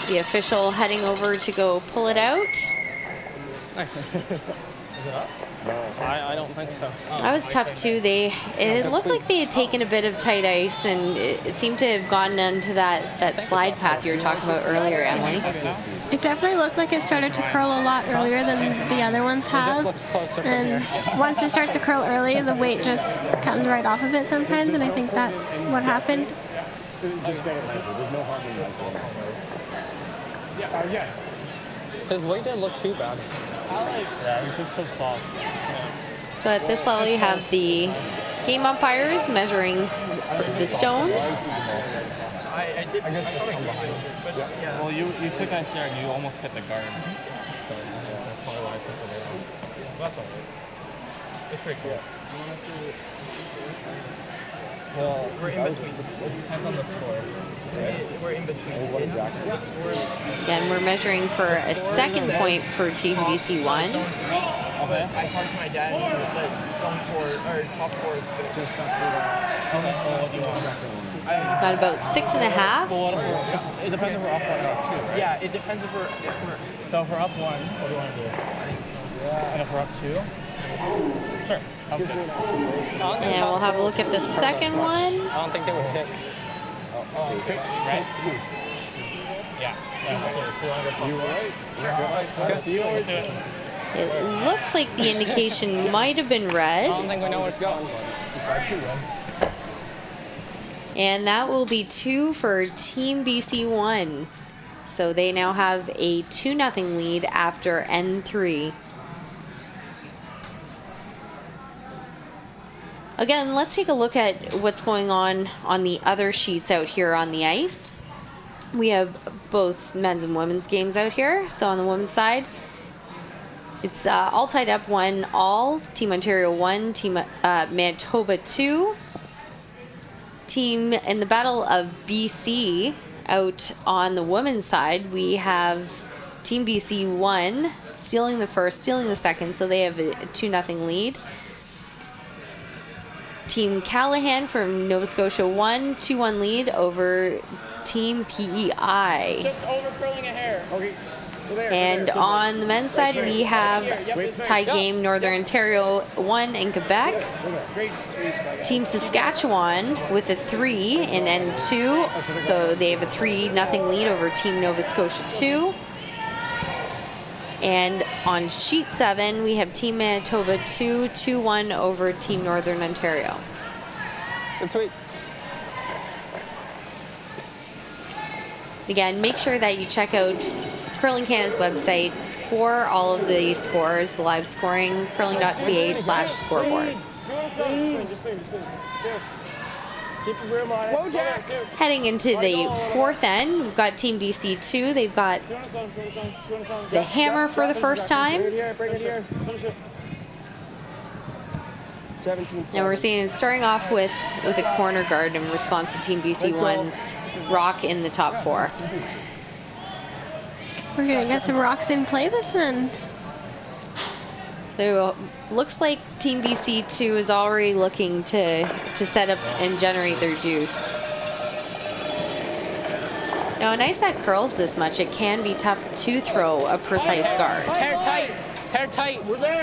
The official heading over to go pull it out.
I don't think so.
That was tough too. It looked like they had taken a bit of tight ice, and it seemed to have gone into that slide path you were talking about earlier, Emily.
It definitely looked like it started to curl a lot earlier than the other ones have. And once it starts to curl early, the weight just comes right off of it sometimes, and I think that's what happened.
Just get it measured. There's no harm in that. Yeah.
His weight didn't look too bad. Yeah, he's just so soft.
So at this level, you have the game umpires measuring the stones.
I did. I thought I behind. But yeah. Well, you took ice there and you almost hit the guard. So that's probably why I took it there. That's all right. It's pretty cool. Well, we're in between. It depends on the score. We're in between.
Again, we're measuring for a second point for Team BC1.
I talked to my dad and he said that top four is good. Okay, well, what do you want?
Got about 6.5.
Well, what if it depends if we're up 1 or up 2, right? Yeah, it depends if we're so if we're up 1, what do you want to do? And if we're up 2? Sure. Sounds good.
And we'll have a look at the second one.
I don't think they would hit. Right? Yeah.
You right?
It looks like the indication might have been
I
red.
don't think we know where it's going.
And that will be 2 for Team BC1. So they now have a 2-0 lead after N3. Again, let's take a look at what's going on the other sheets out here on the ice. We have both men's and women's games out here. So on the women's side, it's all tied up 1-all. Team Ontario 1, Team Manitoba 2. Team in the Battle of BC out on the women's side, we have Team BC 1 stealing the first, stealing the second, so they have a 2-0 lead. Team Callahan from Nova Scotia 1, 2-1 lead over Team PEI.
Just over curling a hair.
Okay.
And on the men's side, we have tied game Northern Ontario 1 in Quebec. Team Saskatchewan with a 3 in N2. So they have a 3-0 lead over Team Nova Scotia 2. And on sheet 7, we have Team Manitoba 2, 2-1 over Team Northern Ontario.
Good sweet.
Again, make sure that you check out Curling Canada's website for all of the scores, the live scoring, curling.ca/scoreboard.
Keep the room on it. Whoa, Jack.
Heading into the fourth end, we've got Team BC 2. They've got the hammer for the first time.
Bring it here. Finish it. 17.
And we're seeing starting off with a corner guard in response to Team BC 1's rock in the top 4.
We're going to get some rocks in play this end.
So looks like Team BC 2 is already looking to set up and generate their deuce. Now, an ice that curls this much, it can be tough to throw a precise guard.
Tear tight. Tear tight.
We're there.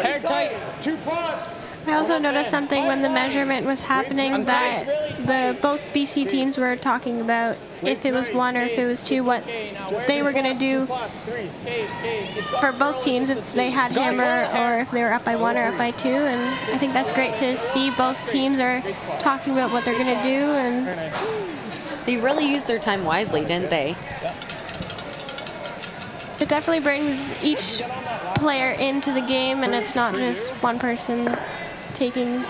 Tear tight.
2 pots.
I also noticed something when the measurement was happening that both BC teams were talking about if it was 1 or if it was 2, what they were going to do for both teams if they had hammer or if they were up by 1 or up by 2. And I think that's great to see both teams are talking about what they're going to do. And
They really used their time wisely, didn't they?
it definitely brings each player into the game, and it's not just one person taking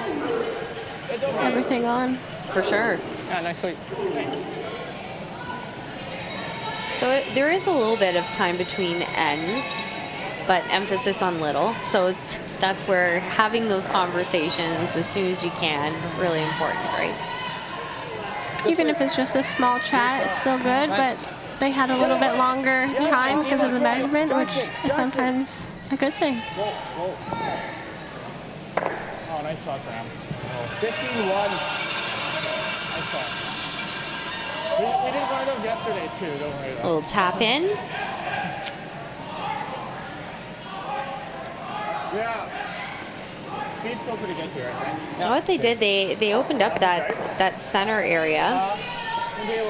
everything on.
For sure.
Yeah, nice sweep.
So there is a little bit of time between ends, but emphasis on little. So that's where having those conversations as soon as you can, really important, right?
Even if it's just a small chat, it's still good, but they had a little bit longer time because of the measurement, which is sometimes a good thing.
Oh, nice shot, Graham. 15-1. Nice shot. We didn't find those yesterday, too. Don't worry about it.
A little tap in.
Yeah. Speed's still pretty good here, I think.
What they did, they opened up that center area.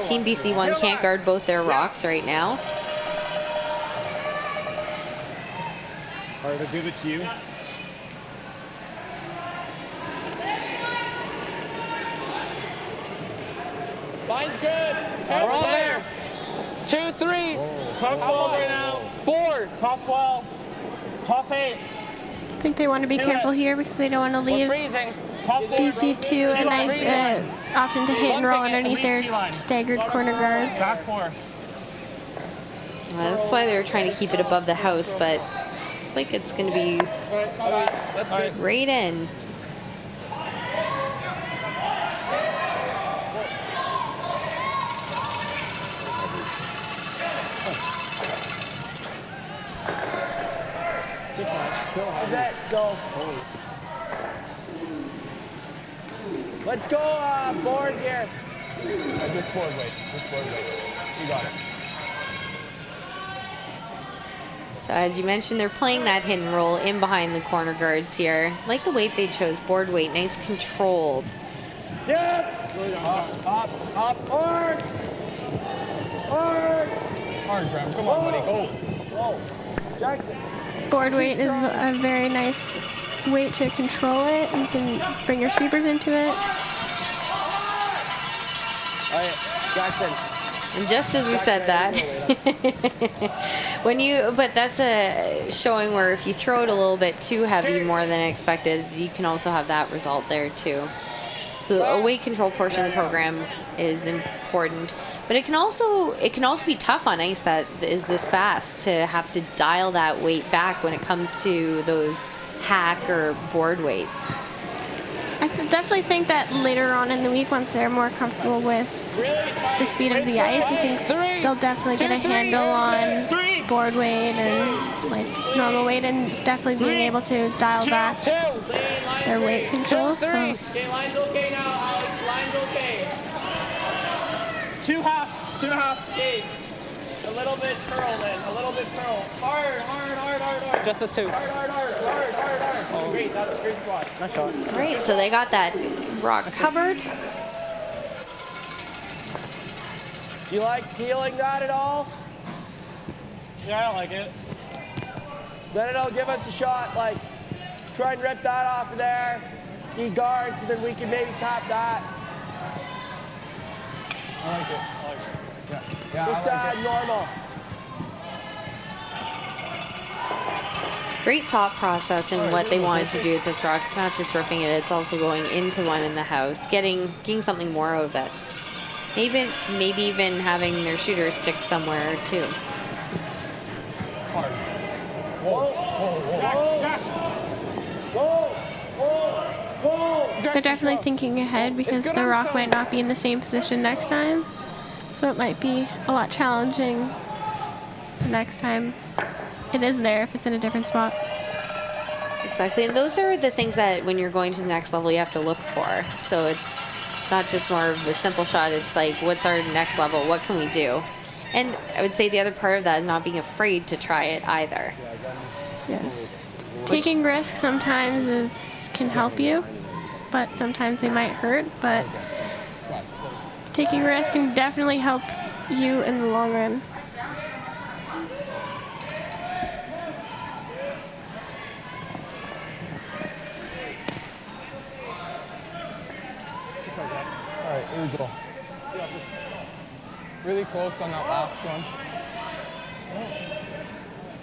Team BC1 can't guard both their rocks right now.
All right, I'll give it to you.
Line's good.
We're all there. 2, 3. Top 12 right now. 4. Top 12. Top 8.
I think they want to be careful here because they don't want to
We're
leave
freezing. Top 4.
BC2 a nice option to hit and roll underneath their staggered corner guards.
Back 4.
That's why they were trying to keep it above the house, but it's like it's going to be right in.
Let's go board here.
Just forward weight. Just forward weight. You got it.
So as you mentioned, they're playing that hidden roll in behind the corner guards here. Like the weight they chose, board weight, nice controlled.
Yep. Up. Hard.
Hard, Graham. Come on, buddy. Go.
Whoa. Jackson.
Board weight is a very nice way to control it. You can bring your sweepers into it.
All right, Jackson.
And just as we said that, but that's a showing where if you throw it a little bit too heavy, more than expected, you can also have that result there too. So a weight control portion of the program is important, but it can also be tough on ice that is this fast to have to dial that weight back when it comes to those hack or board weights.
I definitely think that later on in the week, once they're more comfortable with the speed of the ice, I think they'll definitely get a handle on board weight and like normal weight, and definitely being able to dial back their weight control. So
Okay, line's okay now, Alex. Line's okay. 2.5. Okay. A little bit curl then. A little bit curl. Hard.
Just a 2.
Hard. Oh, great. That's a great spot.
Nice shot.
Great, so they got that rock covered.
Do you like peeling that at all?
Yeah, I like it.
Then it'll give us a shot, like, try and rip that off of there. Need guards, and then we can maybe tap that.
I like it. Yeah,
Just normal.
Great thought process in what they wanted to do with this rock. It's not just ripping it, it's also going into one in the house, getting something more out of it. Maybe even having their shooter stick somewhere too.
Hard.
they're definitely thinking ahead because the rock might not be in the same position next time. So it might be a lot challenging the next time it is there if it's in a different spot.
Exactly, and those are the things that when you're going to the next level you have to look for. So it's not just more of a simple shot, it's like, what's our next level? What can we do? And I would say the other part of that is not being afraid to try it either.
Yes. Taking risks sometimes can help you, but sometimes they might hurt. But taking risks can definitely help you in the long run.
All right, here we go. Really close on that last one.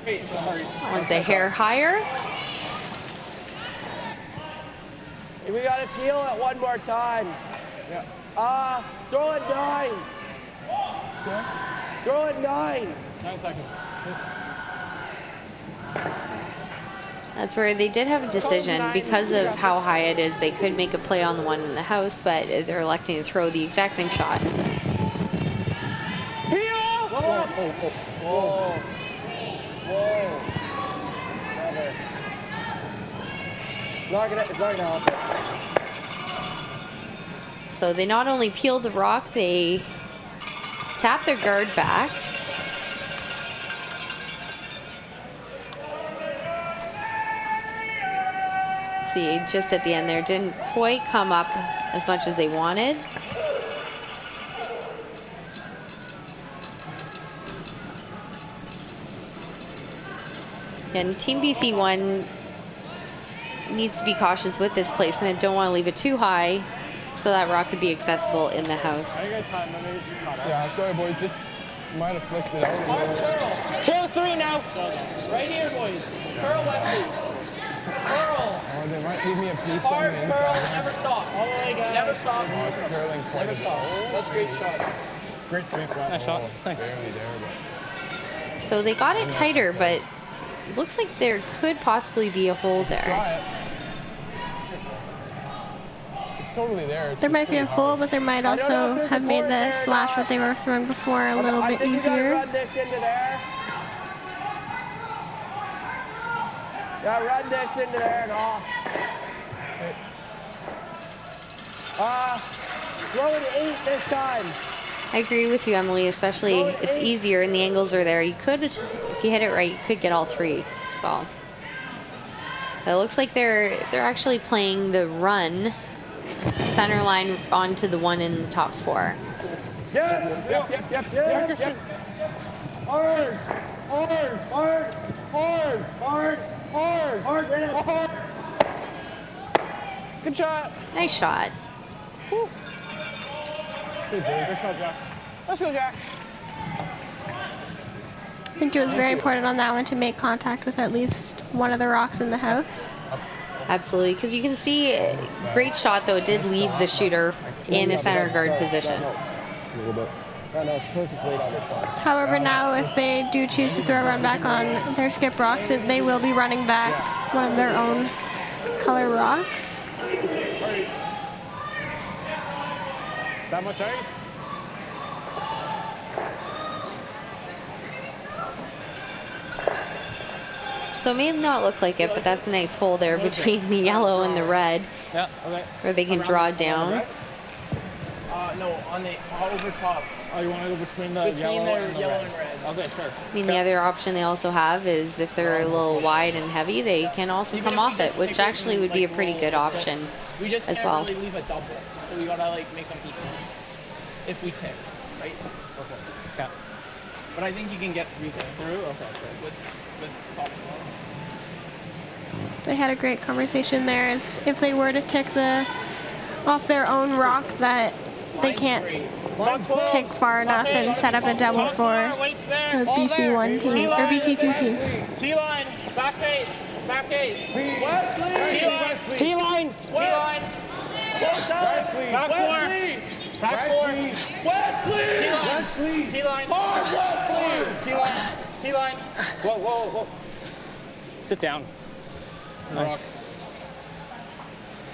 That one's a hair higher.
We gotta peel it one more time.
Yeah.
Throw it 9. Throw it 9.
9 seconds.
That's where they did have a decision because of how high it is. They could make a play on the one in the house, but they're electing to throw the exact same shot.
Whoa. It's not gonna help.
So they not only peel the rock, they tap their guard back. See, just at the end there, didn't quite come up as much as they wanted. And Team BC1 needs to be cautious with this placement. Don't want to leave it too high so that rock could be accessible in the house.
Yeah, sorry, boys. Just might have flicked it out.
2-3 now. Right here, boys. Curl lefty. Curl.
Oh, they might leave me a piece
Hard
on the
curl.
inside.
Never stop. All the way, guys. Never stop.
Curling quite
Never
a
stop. That's a great shot.
Great sweep.
Nice shot. Thanks.
Barely there, but.
So they got it tighter, but looks like there could possibly be a hole there.
Try it. It's totally there. It's
There
just
might be a
pretty
hole,
hard.
but they might also have made the slash what they were throwing before a little bit easier.
Run this into there. Yeah, run this into there and off. Throw it 8 this time.
I agree with you, Emily, especially it's easier and the angles are there. You could, if you hit it right, you could get all 3 as well. But it looks like they're actually playing the run center line onto the one in the top 4.
Yep. Hard. Good shot.
Nice shot.
Good shot, Jack. Let's go, Jack.
I think it was very important on that one to make contact with at least one of the rocks in the house.
Absolutely, because you can see, great shot though, it did leave the shooter in a center guard position.
However, now if they do choose to throw a run back on their skip rocks, they will be running back one of their own color rocks.
That much ice?
So it may not look like it, but that's a nice hole there between the yellow and the red,
Yeah, okay.
where they can draw down.
No, on the over top.
Oh, you want to go between the
Between
yellow
the
and the
yellow
red?
and red.
Okay, sure.
I mean, the other option they also have is if they're a little wide and heavy, they can also come off it, which actually would be a pretty good option
We just
as
can't
well.
really leave a double, so we gotta like make them equal if we tick, right?
Okay. Yeah.
But I think you can get through there
Through? Okay, sure.
with top four.
They had a great conversation there as if they were to tick off their own rock that they can't tick far enough and set up a double for the BC1 team or BC2 team.
T-line, back eight, Wesley!
T-line!
T-line! Back four! Wesley! T-line! T-line!
Whoa. Sit down.
Nice.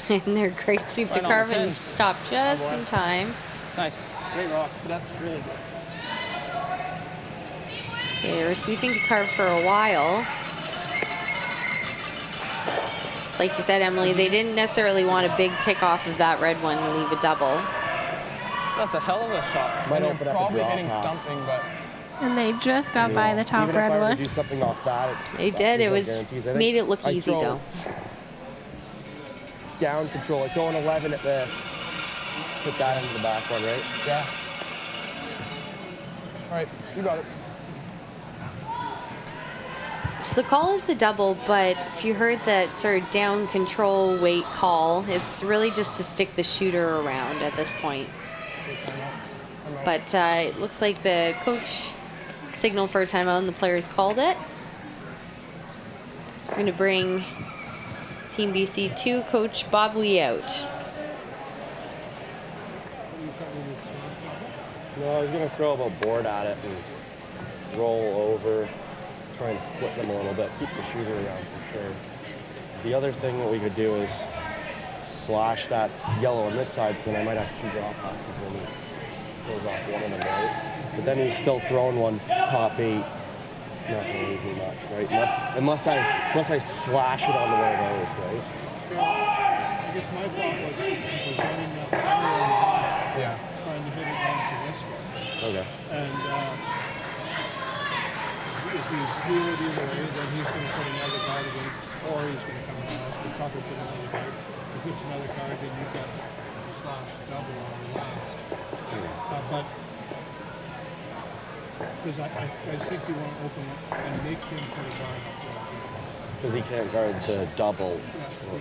And their great soup to
Right on
carve
the
and
pin.
stop just in time.
Nice. Great rock.
That's really good.
So they were sweeping to carve for a while. Like you said, Emily, they didn't necessarily want a big tick off of that red one and leave a double.
That's a hell of a shot.
Might open up a
Probably
draw
hitting
path.
something, but
And they just got by the top
Even if
red
I were to
one.
do something off that,
They did. It
there's no
was
guarantees. I think
made it look
I
easy
throw
though.
Down control. I throw an 11 at this. Put that into the back one, right?
yeah. All right, you got it.
So the call is the double, but if you heard that sort of down control weight call, it's really just to stick the shooter around at this point. But it looks like the coach signaled for a timeout and the players called it. So we're going to bring Team BC2 coach Bob Lee out.
No, I was gonna throw a board at it and roll over, try and split them a little bit, keep the shooter around for sure. The other thing that we could do is slash that yellow on this side, so then I might have 2 draw passes when he throws off one of them, right? But then he's still throwing one top 8. Not gonna leave me much, right? Unless I slash it on the way of those, right?
I guess my thought was running that center
Yeah.
trying to hit it onto this one.
Okay.
And if he's healed either way, then he's going to put another guard again, or he's going to come out. He'll probably put another guard. If he puts another guard, then you've got slash double on the last. But because I think you want to open it and make him put a guard up there.
Because he can't guard the double.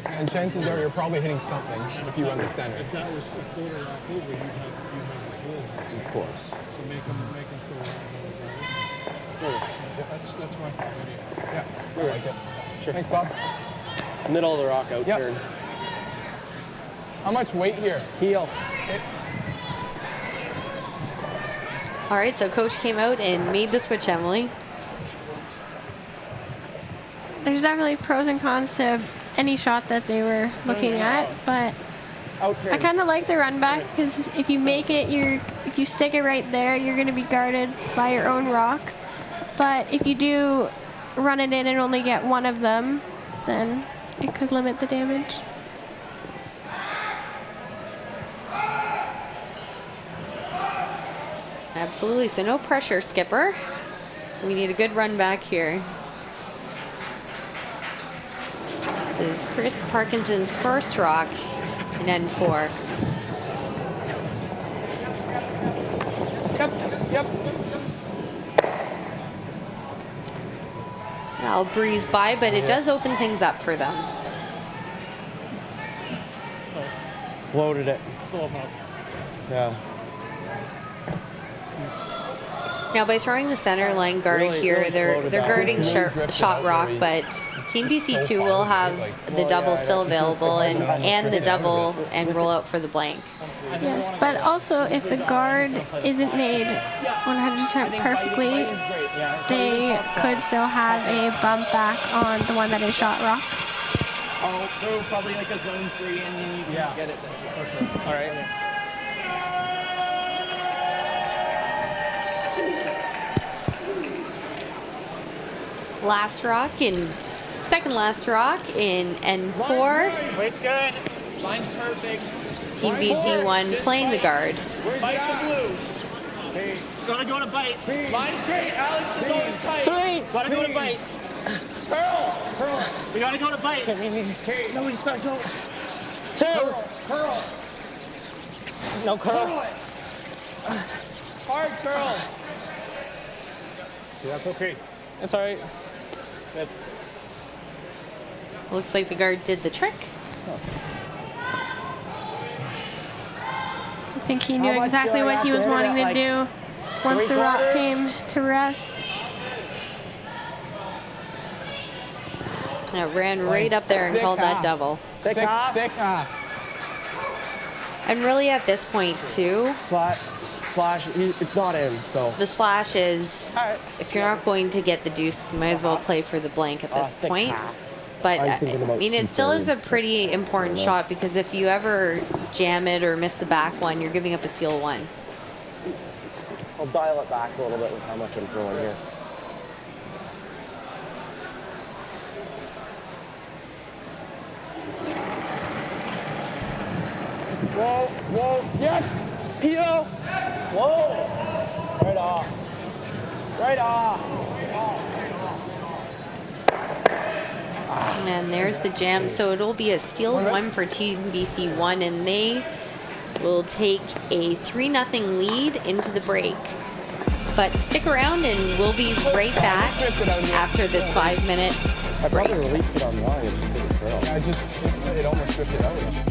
And chances are you're probably hitting something if you run the center.
If that was a quarter rock over, you'd have a goal.
Of course.
So make him throw another guard. That's my thought anyway.
Yeah, I like it.
Sure.
Thanks, Bob.
Middle of the rock out
Yep.
turn.
How much weight here?
Heel.
All right, so coach came out and made the switch, Emily.
There's definitely pros and cons to any shot that they were looking at, but
Out
I
turn.
kind of like the run back because if you make it, if you stick it right there, you're going to be guarded by your own rock. But if you do run it in and only get one of them, then it could limit the damage.
Absolutely. So no pressure, skipper. We need a good run back here. This is Chris Parkinson's first rock in N4.
Yep.
I'll breeze by, but it does open things up for them.
Floated it. Yeah.
Now, by throwing the center line guard
Really
here, they're
floated that.
guarding shot rock, but Team BC2 will have the double still available and the double and roll out for the blank.
Yes, but also if the guard isn't made 100% perfectly, they could still have a bump back on the one that is shot rock.
I'll throw probably like a zone 3 and you can get it there. For sure. All right.
Last rock second last rock in N4.
Weight's good. Line's perfect.
Team BC1 playing the guard.
Bite the blue. Hey. Gotta go to bite. Line's great. Alex is always tight. 3. Gotta go to bite. Curl. We gotta go to bite. No, we just gotta go. 2. Curl. No curl. Hard curl.
Yeah, that's okay.
That's all right. Good.
Looks like the guard did the trick.
I think he knew exactly what he was wanting to do once the rock came to rest.
Ran right up there and called that double.
Thick off.
And really at this point too,
Slash, it's not in, so.
the slash is, if you're not going to get the deuce, you might as well play for the blank at this
thick
point.
half.
But
I'm
I
thinking about
mean, it still is a
230.
pretty important shot because if you ever jam it or miss the back one, you're giving up a steal 1.
I'll dial it back a little bit with how much I'm throwing here.
Whoa. Yes. Pio.
Whoa! Right off.
And there's the jam. So it'll be a steal 1 for Team BC1, and they will take a 3-0 lead into the break. But stick around and we'll be right back after this 5-minute
I
break.
probably released it on line and just did a trail.
It almost drifted out.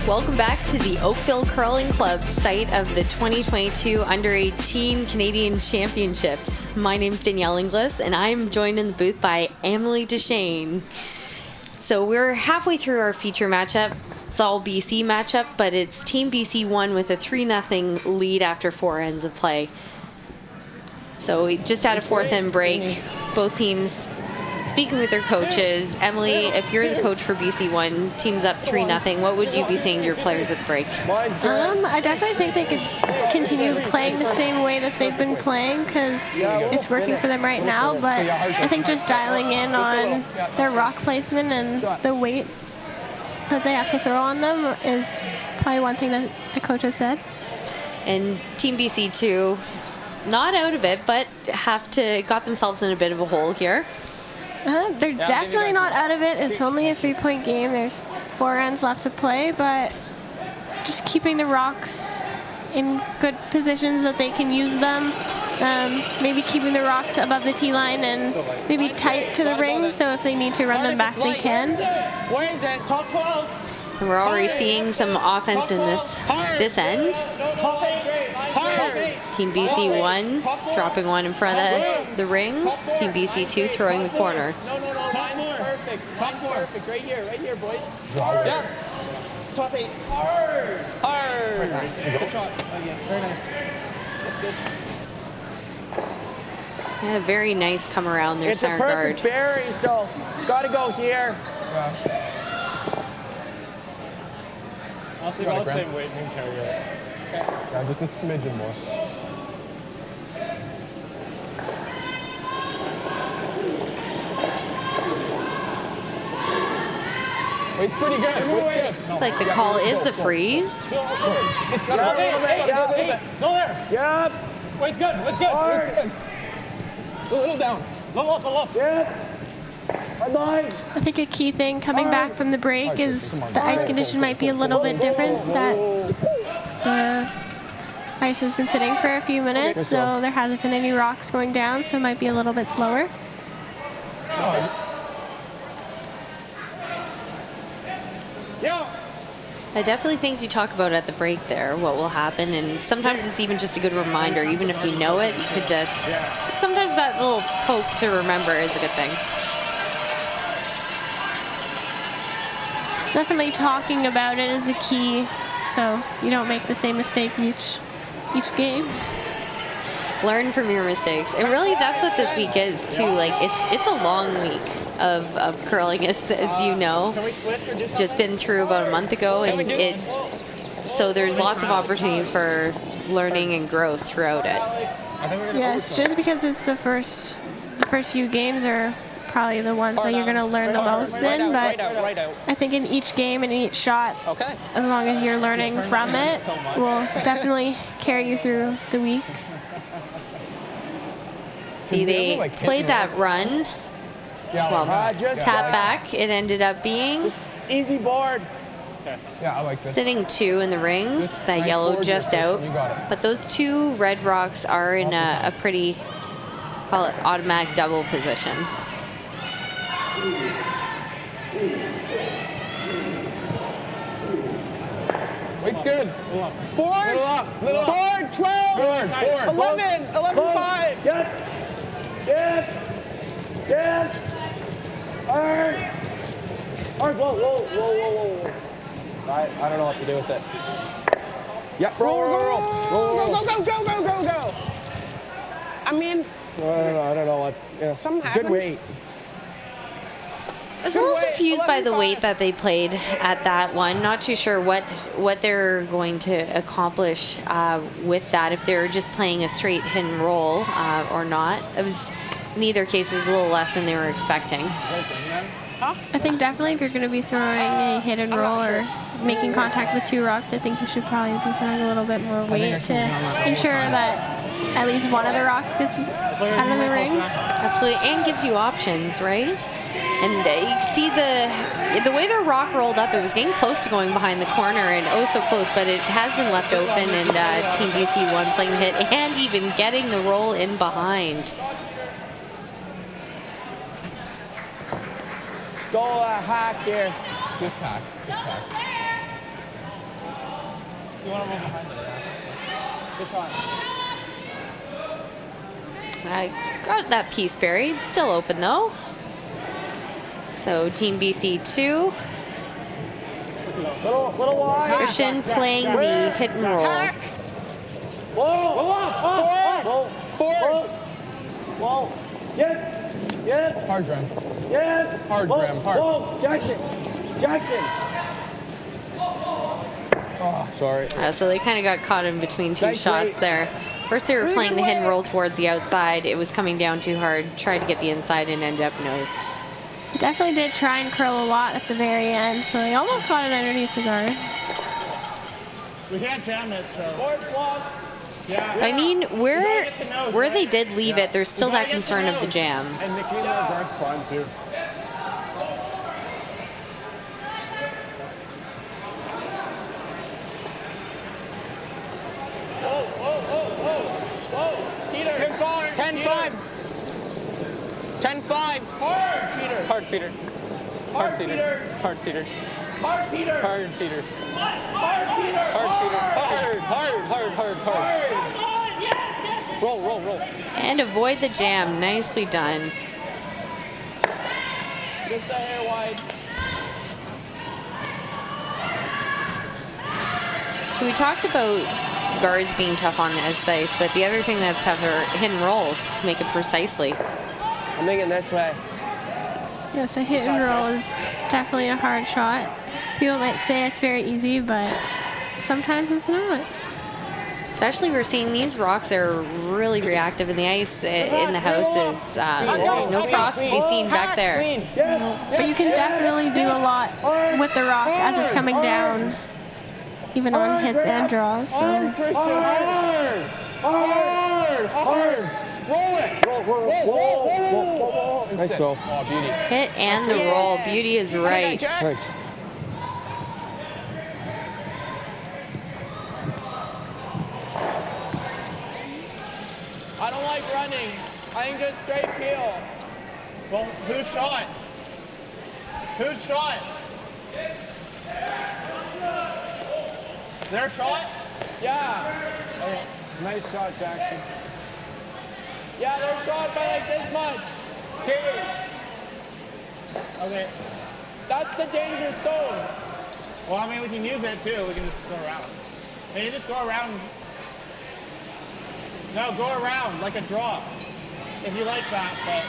Welcome back to the Oakville Curling Club, site of the 2022 Under-18 Canadian Championships. My name's Danielle Inglis, and I'm joined in the booth by Emily Duchesne. So we're halfway through our feature matchup. It's all BC matchup, but it's Team BC won with a 3-0 lead after 4 ends of play. So we just had a 4th end break. Both teams speaking with their coaches. Emily, if you're the coach for BC1, team's up 3-0, what would you be saying to your players at the break?
I definitely think they could continue playing the same way that they've been playing because it's working for them right now, but I think just dialing in on their rock placement and the weight that they have to throw on them is probably one thing that the coach has said.
And Team BC2, not out of it, but got themselves in a bit of a hole here.
They're definitely not out of it. It's only a 3-point game. There's 4 ends left to play, but just keeping the rocks in good positions that they can use them. Maybe keeping the rocks above the tee line and maybe tight to the ring, so if they need to run them back, they can.
Where is it? Top 12.
And we're already seeing some offense in this end. Team BC1 dropping one in front of the rings. Team BC2 throwing the corner.
No. Perfect. Perfect. Right here, boys. Yeah. Top 8. Hard. Good shot. Very nice. That's good.
Yeah, very nice come around there, center guard.
It's a perfect berry, so gotta go here.
I'll see about the same weight and carry it.
Yeah, just a smidgen more. Weight's pretty good.
Like the call is the freeze.
It's got a little bit.
Go there.
Yep.
Weight's good. Weight's good.
Hard. A little down.
Low up.
Yep. Bye-bye.
I think a key thing coming back from the break is the ice condition might be a little bit different. That the ice has been sitting for a few minutes, so there hasn't been any rocks going down, so it might be a little bit slower.
Definitely things you talk about at the break there, what will happen, and sometimes it's even just a good reminder. Even if you know it, you could just, sometimes that little poke to remember is a good thing.
Definitely talking about it is a key, so you don't make the same mistake each game.
Learn from your mistakes. And really, that's what this week is, too. Like, it's a long week of curling, as you know. Just been through about a month ago, and so there's lots of opportunity for learning and growth throughout it.
Yes, just because it's the first few games are probably the ones that you're going to learn the most in, but I think in each game and each shot, as long as you're learning from it, will definitely carry you through the week.
See, they played that run. Well, tap back. It ended up being
Easy board.
Yeah, I like this.
sitting 2 in the rings. That yellow just out. But those 2 red rocks are in a pretty, call it automatic double position.
Weight's good.
Board. Board 12. 11-5.
Yes. Hard. Whoa.
I don't know what to do with it.
Yep, roll.
Go. I mean,
I don't know what. Yeah.
something
Good
happened.
weight.
I was a little confused by the weight that they played at that one. Not too sure what they're going to accomplish with that, if they're just playing a straight hit and roll or not. It was, in either case, it was a little less than they were expecting.
I think definitely if you're going to be throwing a hit and roll or making contact with 2 rocks, I think you should probably be throwing a little bit more weight to ensure that at least one of the rocks gets out of the rings.
Absolutely, and gives you options, right? And you can see the way the rock rolled up, it was getting close to going behind the corner, and oh so close, but it has been left open, and Team BC1 playing the hit and even getting the roll in behind.
Go hack here.
Just hack. You want to roll behind it, yeah. Good shot.
I got that piece buried. Still open though. So Team BC 2.
Little wide.
Christian playing the hit and roll.
Whoa. Yes.
Hard, Graham.
Yes.
Hard, Graham, hard.
Whoa. Jackson. Oh, sorry.
So they kind of got caught in between two
Nice
shots
weight.
there. First they were playing the hit and roll towards the outside. It was coming down too hard. Tried to get the inside and ended up nose.
Definitely did try and curl a lot at the very end, so they almost got it underneath the guard.
We can't jam it, so. Yeah.
I mean, where
get to nose,
they
right?
did leave it, there's still
We gotta
that
get to
concern of the
nose.
jam.
And Nikki guard's fun too.
Whoa. Peter. 10-5. 10-5. Hard, Peter.
Hard, Peter.
Hard, Peter.
Hard, Peter.
Hard, Peter.
Hard, Peter.
Hard, Peter.
Hard, Peter. Hard. Roll.
And avoid the jam. Nicely done.
Just the hair wide.
So we talked about guards being tough on this ice, but the other thing that's tough are hit and rolls to make it precisely.
I'm thinking this way.
Yeah, so hit and roll is definitely a hard shot. People might say it's very easy, but sometimes it's not.
Especially we're seeing these rocks are really reactive, and the ice in the house is there's no frost to be seen back there.
But you can definitely do a lot with the rock as it's coming down, even on hits and draws. So.
Hard. Roll it. Whoa.
Nice throw.
Oh, beauty.
Hit and the roll. Beauty is right.
Thanks.
I don't like running. I think just straight peel. Well, whose shot? Their shot? Yeah.
Nice shot, Jackson.
Yeah, their shot by like this much. Okay. That's the danger stone. Well, I mean, we can use it too. We can just go around. Can you just go around? No, go around like a draw. If you like that, but.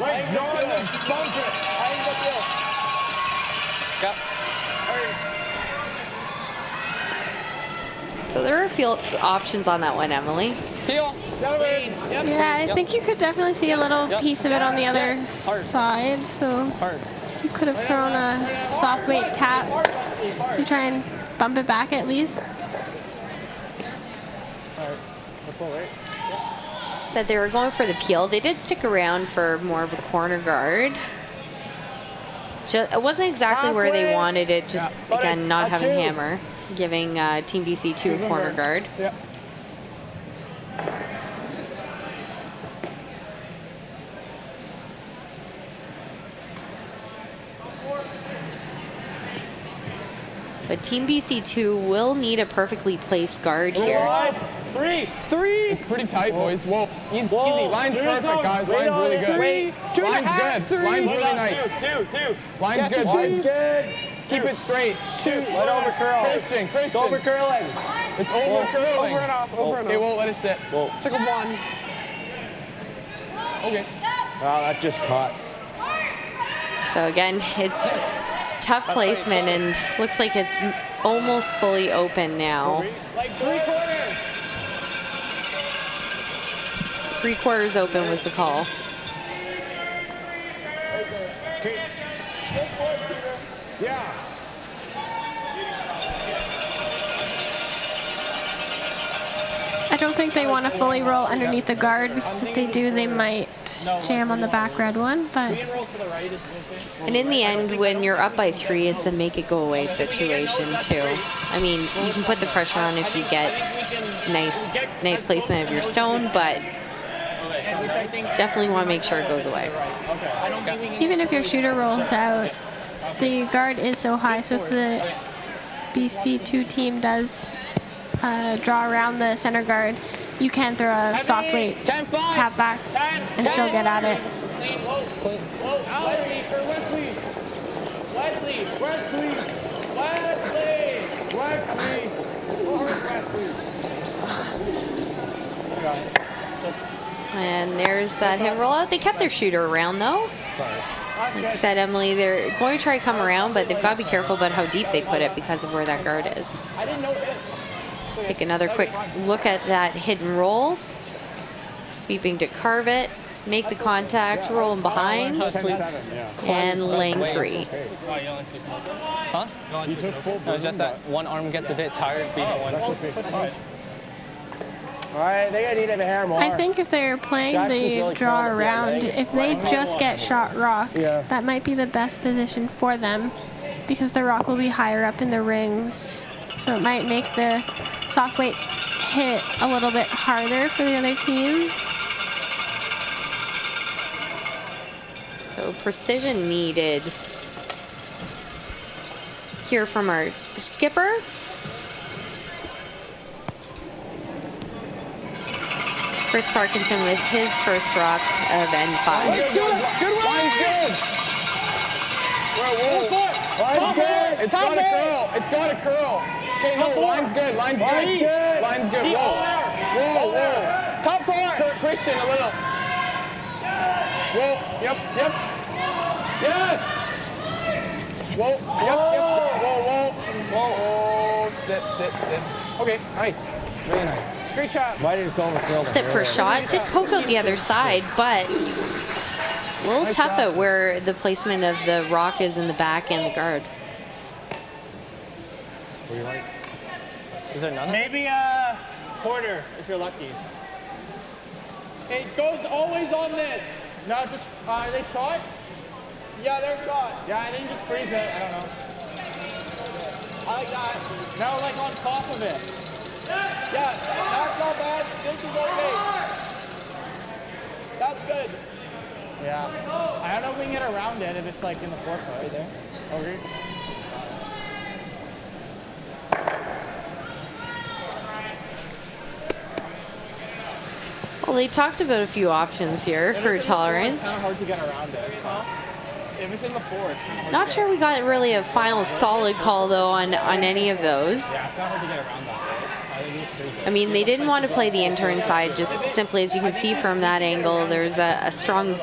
Right, draw and then bump it.
I think that's it.
Yep.
So there are a few options on that one, Emily.
Heel.
Yeah, I think you could definitely see a little piece of it on the other side. So you could have thrown a soft weight tap to try and bump it back at least.
Said they were going for the peel. They did stick around for more of a corner guard. It wasn't exactly where they wanted it, just again not having hammer, giving Team BC 2 a corner guard.
Yep.
But Team BC 2 will need a perfectly placed guard here.
Three.
It's pretty tight, boys. Whoa. Easy. Line's perfect, guys. Line's really good. Line's good. Line's really nice.
Two.
Line's good.
Line's good.
Keep it straight.
Let over curl.
Christian.
It's over curling.
It's over curling.
Over and off.
Okay, won't let it sit.
Took a one.
Okay.
Wow, that just caught.
So again, it's tough placement and looks like it's almost fully open now.
Like 3/4.
3/4 open was the call.
Yeah.
I don't think they want to fully roll underneath the guard because if they do, they might jam on the back red one. But
And in the end, when you're up by 3, it's a make it go away situation too. I mean, you can put the pressure on if you get nice placement of your stone, but definitely want to make sure it goes away.
even if your shooter rolls out, the guard is so high. So if the BC2 team does draw around the center guard, you can throw a soft weight
10-5.
tap back and still get at it.
Clean, whoa.
And there's that hit rollout. They kept their shooter around though. Like I said, Emily, they're going to try to come around, but they've got to be careful about how deep they put it because of where that guard is. Take another quick look at that hit and roll. Sweeping to carve it, make the contact, roll him behind, and lane 3.
Huh? No, just that one arm gets a bit tired being one.
All right, they're gonna need a hair more.
I think if they're playing the draw around, if they just get shot rock, that might be the best position for them because the rock will be higher up in the rings. So it might make the soft weight hit a little bit harder for the other team.
So precision needed here from our skipper. Chris Parkinson with his first rock of N5.
Line's good. It's got a curl. It's got a curl. Okay, no, line's good. Line's good. Line's good. Whoa. Top 4. Christian, a little. Whoa. Yep. Yes. Whoa. Yep. Whoa. Sit. Okay, nice. Really nice. Great shot.
Why did it go over
Step for a shot. Did poke out the other side, but a little tough at where the placement of the rock is in the back and the guard.
What do you like?
Is there none?
Maybe a quarter if you're lucky. It goes always on this.
No, just, are they shot?
Yeah, they're shot.
Yeah, I think just freeze it. I don't know.
I like that.
No, like on top of it.
Yeah, that's not bad. This is okay. That's good.
Yeah. I don't know if we can get around it if it's like in the forefoot right there. Okay.
Well, they talked about a few options here for tolerance.
It's kind of hard to get around it. If it's in the 4, it's kind of hard.
Not sure we got really a final solid call though on any of those.
Yeah, it's kind of hard to get around that.
I mean, they didn't want to play the intern side, just simply as you can see from that angle, there's a strong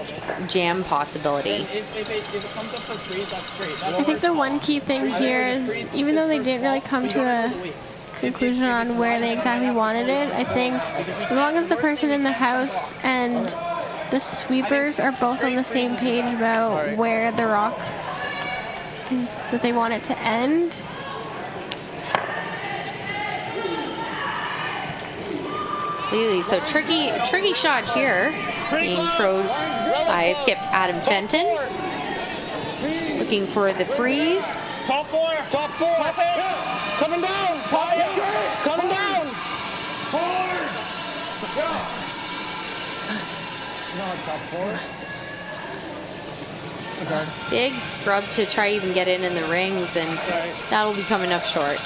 jam possibility.
If it comes up for freeze, that's great.
I think the one key thing here is, even though they didn't really come to a conclusion on where they exactly wanted it, I think as long as the person in the house and the sweepers are both on the same page about where the rock is, that they want it to end.
So tricky shot here, being thrown by skip Adam Fenton. Looking for the freeze.
Top 4. Coming down. Coming down. Hard.
Big scrub to try even get in the rings, and that'll be coming up short.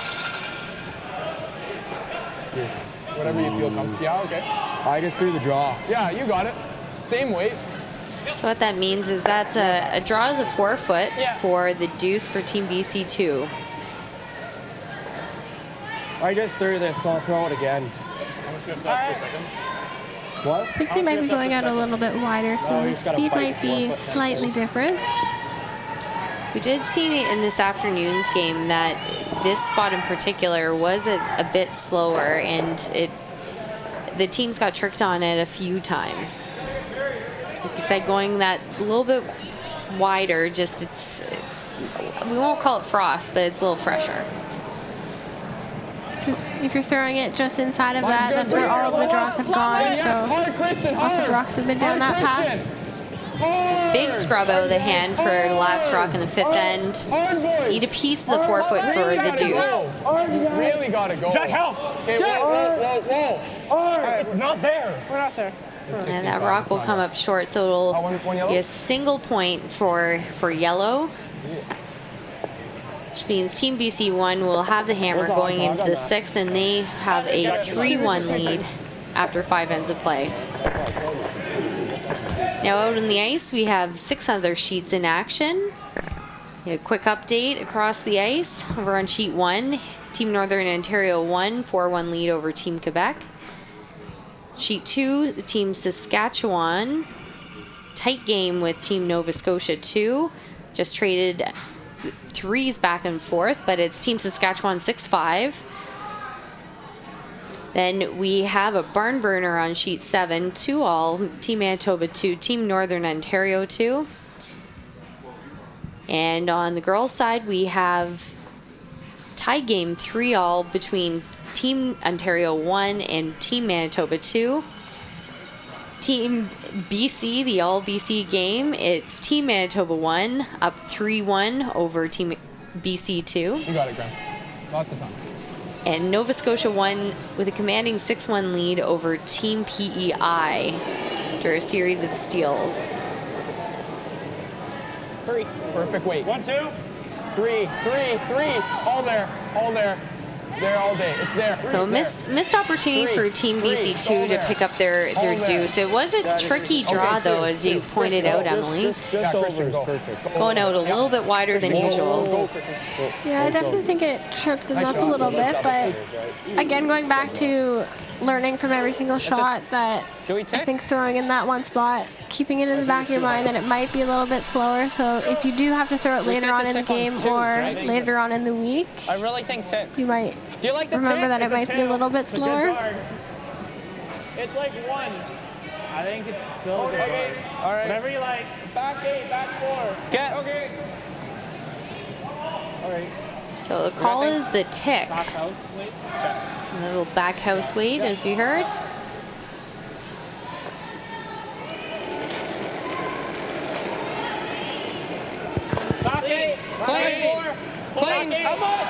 Whatever you feel comfortable. Yeah, okay.
I just threw the draw.
Yeah, you got it. Same weight.
So what that means is that's a draw to the forefoot for the deuce for Team BC2.
I just threw this, so I'll throw it again. What?
I think they might be going out a little bit wider, so the speed might be slightly different.
We did see in this afternoon's game that this spot in particular was a bit slower, and the teams got tricked on it a few times. Like you said, going that little bit wider, just it's we won't call it frost, but it's a little fresher.
Because if you're throwing it just inside of that, that's where all of the draws have gone, so lots of rocks have been down that path.
Big scrub out of the hand for the last rock in the 5th end. Need a piece of the forefoot for the deuce.
Really gotta go.
Jack, help!
Okay, whoa.
We're not there.
And that rock will come up short, so it'll be a single point for yellow. which means Team BC1 will have the hammer going into the 6th, and they have a 3-1 lead after 5 ends of play. Now out on the ice, we have 6 other sheets in action. A quick update across the ice. Over on sheet 1, Team Northern Ontario won, 4-1 lead over Team Quebec. Sheet 2, the Team Saskatchewan, tight game with Team Nova Scotia 2. Just traded threes back and forth, but it's Team Saskatchewan 6-5. Then we have a barn burner on sheet 7, 2-all, Team Manitoba 2, Team Northern Ontario 2. And on the girls' side, we have tie game 3-all between Team Ontario 1 and Team Manitoba 2. Team BC, the all BC game, it's Team Manitoba 1 up 3-1 over Team BC 2.
You got it, Graham. Lots of time.
And Nova Scotia won with a commanding 6-1 lead over Team PEI after a series of steals.
3. Perfect weight.
1, 2.
3. All there. There all day. It's there.
So a missed opportunity for Team BC2 to pick up their deuce. It was a tricky draw, though, as you pointed out, Emily.
Just over is perfect.
Going out a little bit wider than usual.
Yeah, I definitely think it tripped them up a little bit, but again, going back to learning from every single shot, that I think throwing in that one spot, keeping it in the back of your mind that it might be a little bit slower. So if you do have to throw it later on in the game or later on in the week,
I really think tick.
you might
Do you like the
remember
tick?
that it might be a little bit slower.
It's like 1. I think it's still good.
Okay. All right.
Whatever you like. Back 8, back 4.
Get.
Okay. All right.
So the call is the tick.
Back house, wait.
A little back house weight, as we heard.
Back 8.
Clean.
4.
Clean.
How much?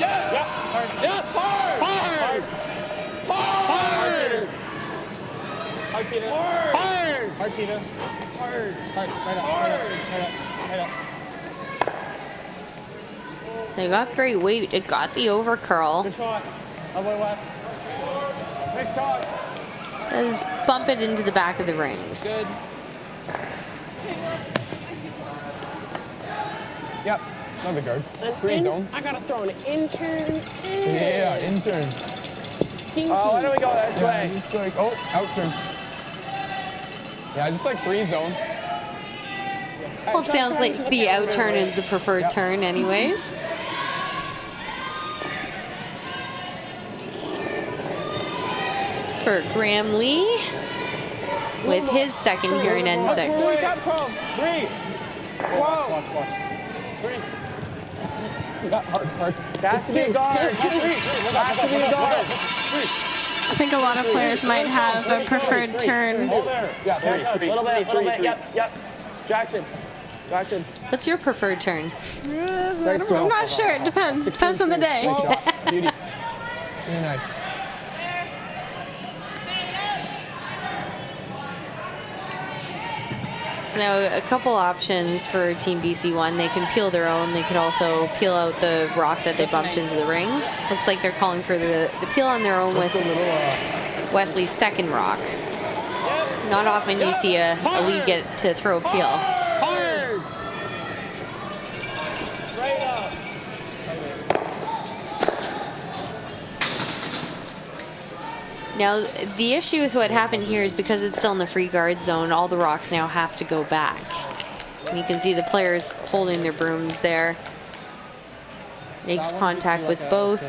Yes. Yep. Hard.
Yeah.
Hard. Hard, Peter. Hard, Peter.
Hard. Right up.
So you got great weight. It got the over curl.
Good shot. Elbow left. Nice shot.
Does bump it into the back of the rings.
Good. Yep. Another guard. Green zone.
I gotta throw an intern.
Yeah, intern. Why don't we go this way? Just like, out turn. Yeah, just like free zone.
Well, it sounds like the out turn is the preferred turn anyways. For Graham Lee with his second here in N6.
3. Whoa. Watch. 3.
We got hard.
Has to be a guard. Has to be a guard.
I think a lot of players might have a preferred turn.
Hold there.
Yeah, 3.
Little bit. Yep. Jackson.
What's your preferred turn?
I'm not sure. It depends. Depends on the day.
Beauty. Very nice.
So now a couple options for Team BC1. They can peel their own. They could also peel out the rock that they bumped into the rings. Looks like they're calling for the peel on their own with Wesley's second rock. Not often you see a league get to throw a peel.
Right up.
Now, the issue with what happened here is because it's still in the free guard zone, all the rocks now have to go back. And you can see the players holding their brooms there. Makes contact with both.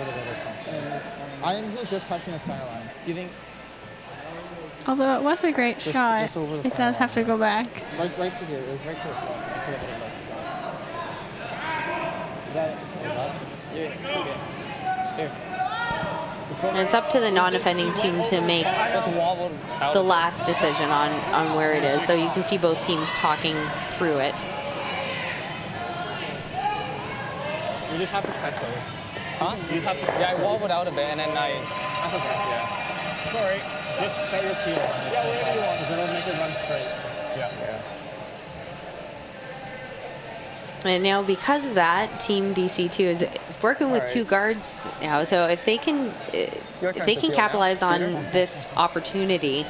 I think he's just touching the center line. You think?
Although it was a great shot,
just over the
it does have to go back.
Right to here. It was right to the front. Is that it? Here.
And it's up to the non-offending team to make the last decision on where it is, though you can see both teams talking through it.
You just have to set those.
Huh?
You just have to
Yeah, I wobbled out a bit and then I.
That's okay. Yeah. Sorry. Just set your peel on it. Yeah, whatever you want. Because it'll make it run straight. Yeah.
And now because of that, Team BC2 is working with 2 guards now. So if they can capitalize on this opportunity,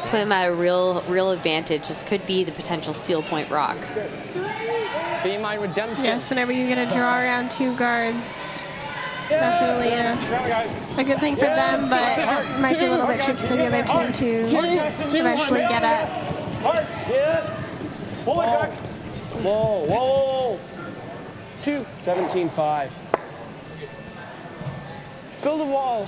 put them at a real advantage, this could be the potential steal point rock.
Be my redemption.
Yes, whenever you get a draw around 2 guards, definitely a good thing for them, but it might be a little bit tricky for the other team to eventually get at.
Whoa.
17-5.
Build a wall.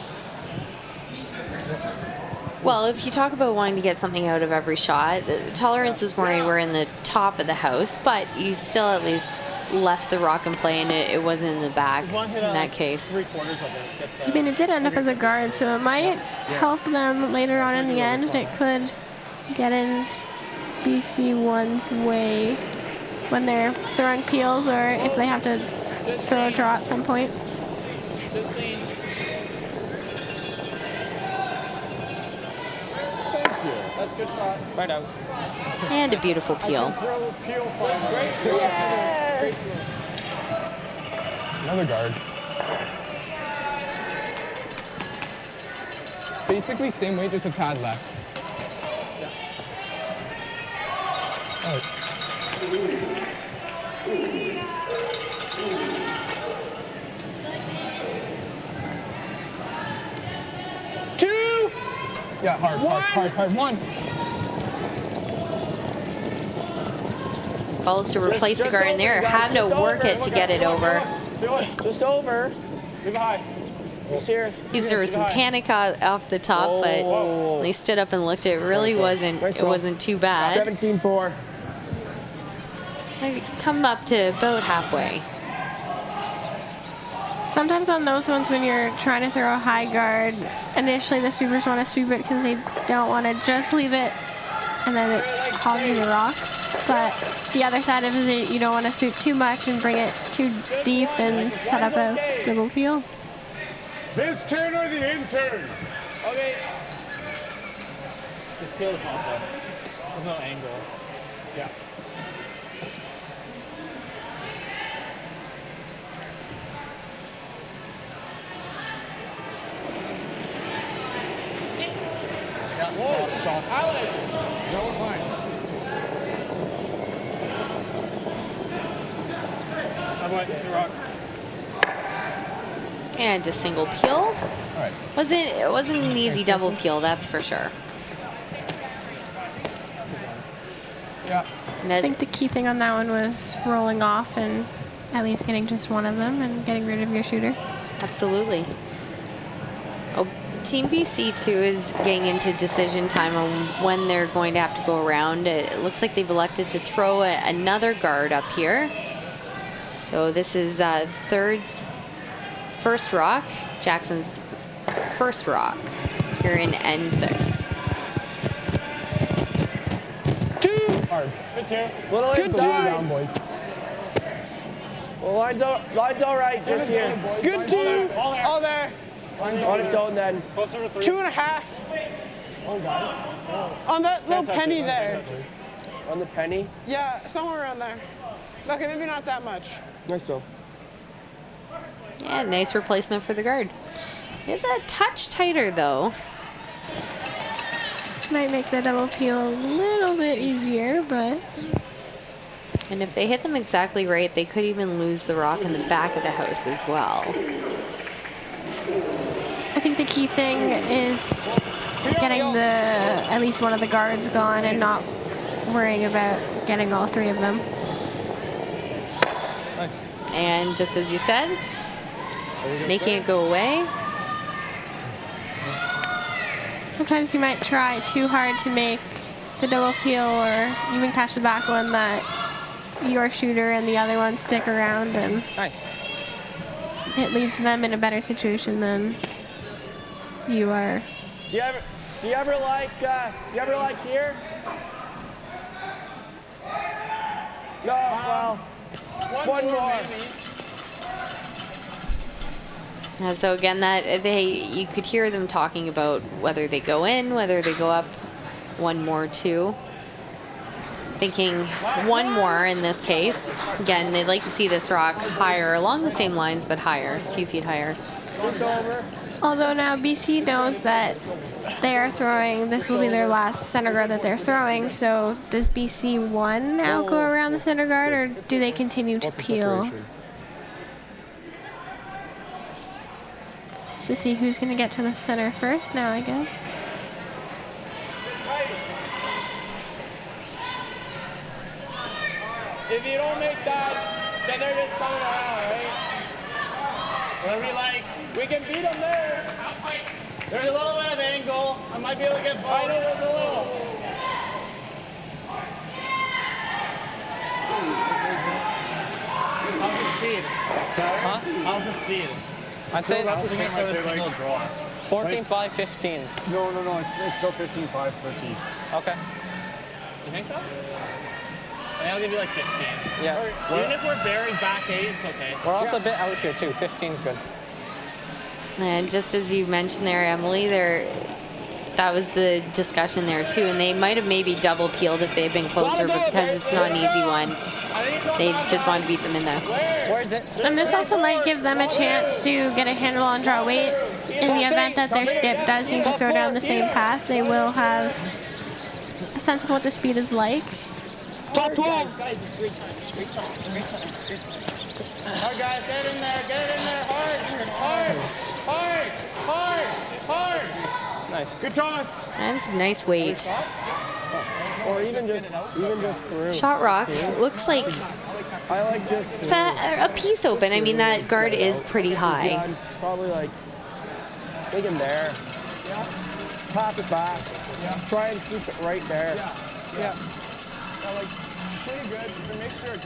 Well, if you talk about wanting to get something out of every shot, tolerance was more anywhere in the top of the house, but you still at least left the rock in play, and it wasn't in the back in that case.
3/4 of it.
I mean, it did end up as a guard, so it might help them later on in the end. It could get in BC1's way when they're throwing peels, or if they have to throw a draw at some point.
That's a good shot.
Right out.
And a beautiful peel.
Another guard. Basically same weight, just a tad less. Two! Yeah, hard. 1.
Calls to replace the guard in there, having to work it to get it over.
Just over. Leave it high. Just here.
There was some panic off the top, but when they stood up and looked, it really wasn't too bad.
17-4.
They come up to about halfway.
Sometimes on those ones, when you're trying to throw a high guard, initially the sweepers want to sweep it because they don't want to just leave it and then it hogging the rock. But the other side of it is you don't want to sweep too much and bring it too deep and set up a double peel.
This turn or the intern?
Okay. This peel is not good. There's no angle.
Yeah.
And a single peel. It wasn't an easy double peel, that's for sure.
Yeah.
I think the key thing on that one was rolling off and at least getting just one of them and getting rid of your shooter.
Absolutely. Oh, Team BC2 is getting into decision time on when they're going to have to go around. It looks like they've elected to throw another guard up here. So this is Third's first rock, Jackson's first rock here in N6.
Hard. Good two. Good down, boys.
Well, line's all right, just here.
Good two. All there.
On its own then.
2.5. Oh, God. On that little penny there.
On the penny.
Yeah, somewhere around there. Okay, maybe not that much.
Nice though.
Yeah, nice replacement for the guard. It's a touch tighter though.
Might make the double peel a little bit easier, but...
And if they hit them exactly right, they could even lose the rock in the back of the house as well.
I think the key thing is getting at least one of the guards gone and not worrying about getting all 3 of them.
And just as you said, making it go away.
Sometimes you might try too hard to make the double peel or even catch the back one that your shooter and the other one stick around, and it leaves them in a better situation than you are.
Do you ever like here? No, well, one more.
So again, you could hear them talking about whether they go in, whether they go up one more, 2. thinking one more in this case. Again, they'd like to see this rock higher, along the same lines, but higher, a few feet higher.
Although now BC knows that they are throwing, this will be their last center guard that they're throwing, so does BC 1 now go around the center guard, or do they continue to peel? To see who's going to get to the center first now, I guess.
If you don't make that, then they're just coming around, right? Whatever you like. We can beat them there. There's a little bit of angle. I might be able to get by. There's a little. How's the speed?
Huh?
How's the speed?
I'd say
Roughly make a single draw.
14-5-15.
No, it's still 15-5-13.
Okay.
You think so? I'll give you like 15.
Yeah.
Even if we're buried back 8, it's okay.
We're also a bit out here too. 15's good.
And just as you mentioned there, Emily, that was the discussion there too, and they might have maybe double peeled if they had been closer, but because it's not an easy one, they just want to beat them in there.
Where is it?
And this also might give them a chance to get a handle on draw weight. In the event that their skip does need to throw down the same path, they will have a sense of what the speed is like.
Top 12! Guys, it's great time. Hard, guys, get it in there, hard!
Nice.
Good toss!
And some nice weight.
Or even just through.
Shot rock looks like
I like just
it's a piece open. I mean, that guard is pretty high.
Probably like dig in there. Pop it back. Try and keep it right there.
Yeah. Like, pretty good. So make sure.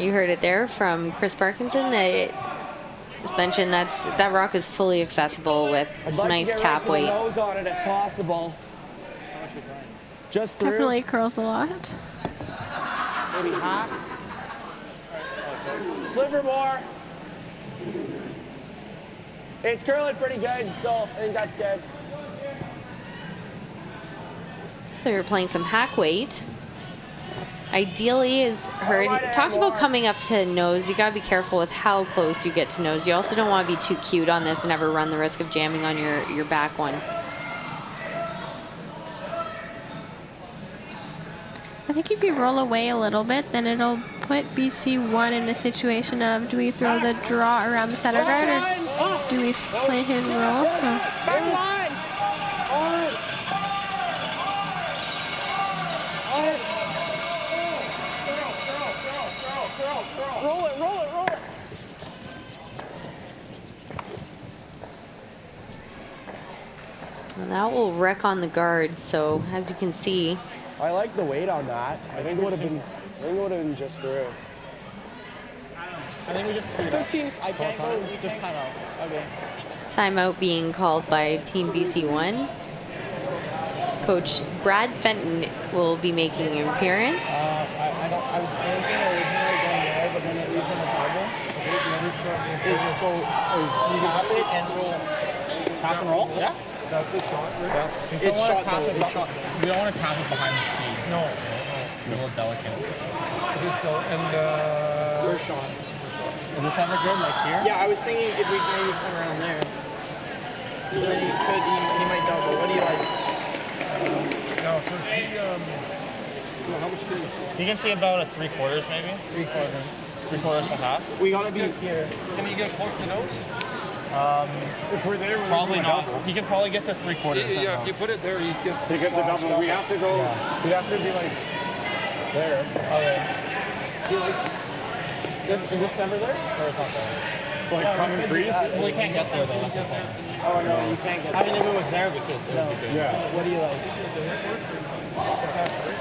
You heard it there from Chris Parkinson. That it's mentioned that rock is fully accessible with some nice tap weight.
Nose on it if possible. Just through.
Definitely curls a lot.
Maybe half. Sliver more. It's curling pretty good, so I think that's good.
So you're playing some hack weight. Ideally, is heard talked about coming up to nose. You gotta be careful with how close you get to nose. You also don't want to be too cute on this and ever run the risk of jamming on your back one.
I think if you roll away a little bit, then it'll put BC1 in a situation of, do we throw the draw around the center guard, or do we play his roll? So.
Roll it.
And that will wreck on the guard. So as you can see,
I like the weight on that. I think it would have been just through.
I think we just cleared up. I can't go. Just time out. Okay.
timeout being called by Team BC1. Coach Brad Fenton will be making an appearance.
I was thinking originally going there, but then it leaves on the bubble. You tap it and roll. Tap and roll? Yeah.
That's a shot, right?
We don't want to tap it behind the speed. No. A little delicate.
Your shot.
Is this ever good, like here?
Yeah, I was thinking if we maybe come around there. Then he might double. What do you like?
No, so how much do you see?
You can see about a 3/4 maybe. 3/4. 3/4 to half.
We gotta be here.
Can you get close to nose? If we're there, we're
Probably
gonna
not.
double.
You can probably get to 3/4.
Yeah, if you put it there, you get
To get the double, we have to go.
We have to be like
There.
Okay.
Is this ever there? Or is not there?
Like come and freeze.
Well, you can't get there though. That's the thing.
Oh no, you can't get
I mean, if it was there, we could.
No.
Yeah.
What do you like?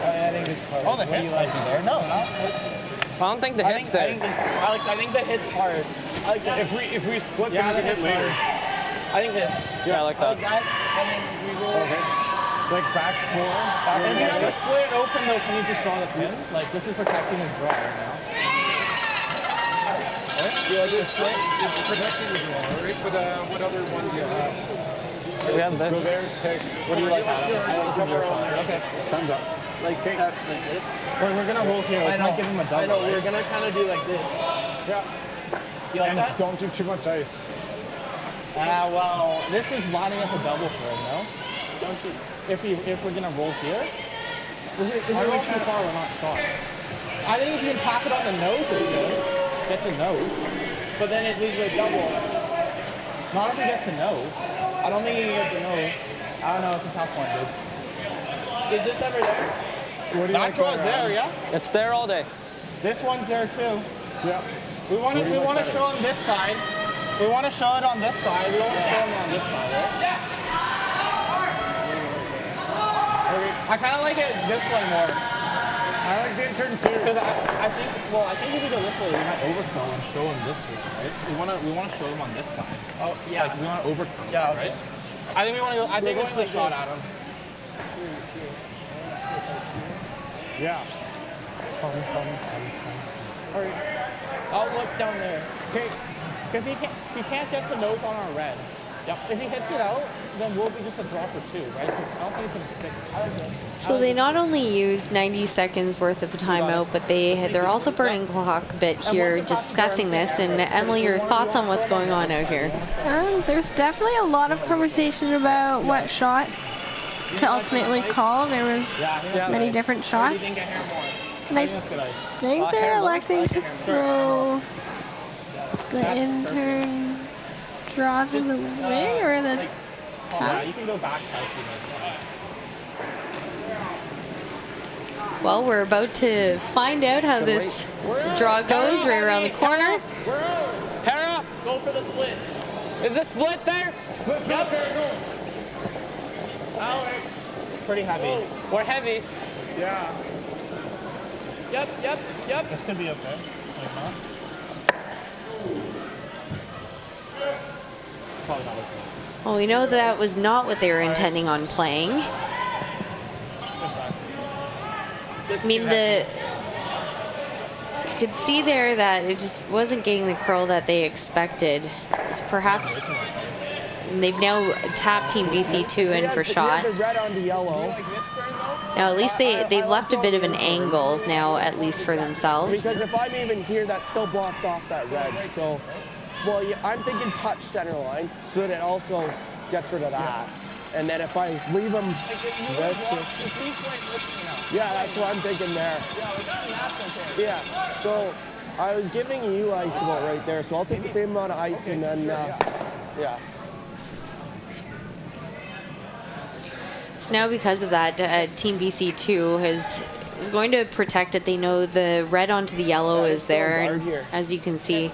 I think it's hard.
Oh, the
What do
hit
you
might
like?
be there. No, not.
I don't think the hit's there.
Alex, I think the hit's hard. I like that.
If we split,
Yeah,
then we
the
can hit
hit's
later.
hard. I think this.
Yeah, I like
I like
that.
that. And then we roll.
Like back four.
If you ever split it open though, can you just draw the pin? Like this is protecting his draw right now.
You like this split? It's protecting the draw, right? But what other one do you have?
We have this.
Go there, pick.
What do you like, Adam?
This is your shot.
Okay.
Thumbs up.
Like this?
Wait, we're gonna roll here. Let's not give him a double.
I know,
right?
we're gonna kind of do like this.
Yeah.
You like
And
that?
don't do too much ice.
Well, this is lining up a double for him, no?
Don't you?
If we're gonna roll here, if we roll too far, we're not shot. I think if you can tap it on the nose, it's good. Get to nose.
But then it leaves a double.
Not if we get to nose. I don't think you can get to nose. I don't know. It's a tough one, dude.
Is this ever there?
What do you
That
like
draw's
better,
there,
Adam?
yeah.
It's there all day.
This one's there too.
Yeah.
We want
What do you like
to
better?
show him this side. We want to show it on this side. We don't want to show him on this side, right? I kind of like it this way more.
I like being turned too.
Because I think if we go this way, we might overcurl and show him this way, right? We want to show him on this side.
Oh, yeah.
Like we want to overcurl,
Yeah,
right? I think we want to go. I think it's the shot at him.
Yeah.
I'll look down there.
Okay. Because he can't get the nose on our red. Yep. If he hits it out, then we'll be just a draw for 2, right? 'Cause I don't think it's gonna stick. I like it.
So they not only used 90 seconds worth of timeout, but they're also burning clock a bit here discussing this. And Emily, your thoughts on what's going on out here?
There's definitely a lot of conversation about what shot to ultimately call. There was many different shots. And I think they're electing to throw the intern draw to the wing or the
Yeah,
top.
you can go back past
Well, we're about to find out how this draw goes right around the corner.
Hera,
Go for the split.
is it split there?
Split up there, go.
Alex.
Pretty heavy.
We're heavy.
Yeah.
Yep.
This could be okay. Probably not okay.
Well, we know that was not what they were intending on playing. I mean, you could see there that it just wasn't getting the curl that they expected. It's perhaps they've now tapped Team BC2 in for shot.
The red on the yellow.
Now at least they've left a bit of an angle now, at least for themselves.
Because if I'm even here, that still blocks off that red. So, well, yeah, I'm thinking touch center line, so that it also gets rid of that. And then if I leave them this, yeah, that's what I'm thinking there. Yeah, so I was giving you ice about right there, so I'll take the same amount of ice and then, yeah.
So now because of that, Team BC2 is going to protect it. They know the red onto the yellow is there, and as you can see.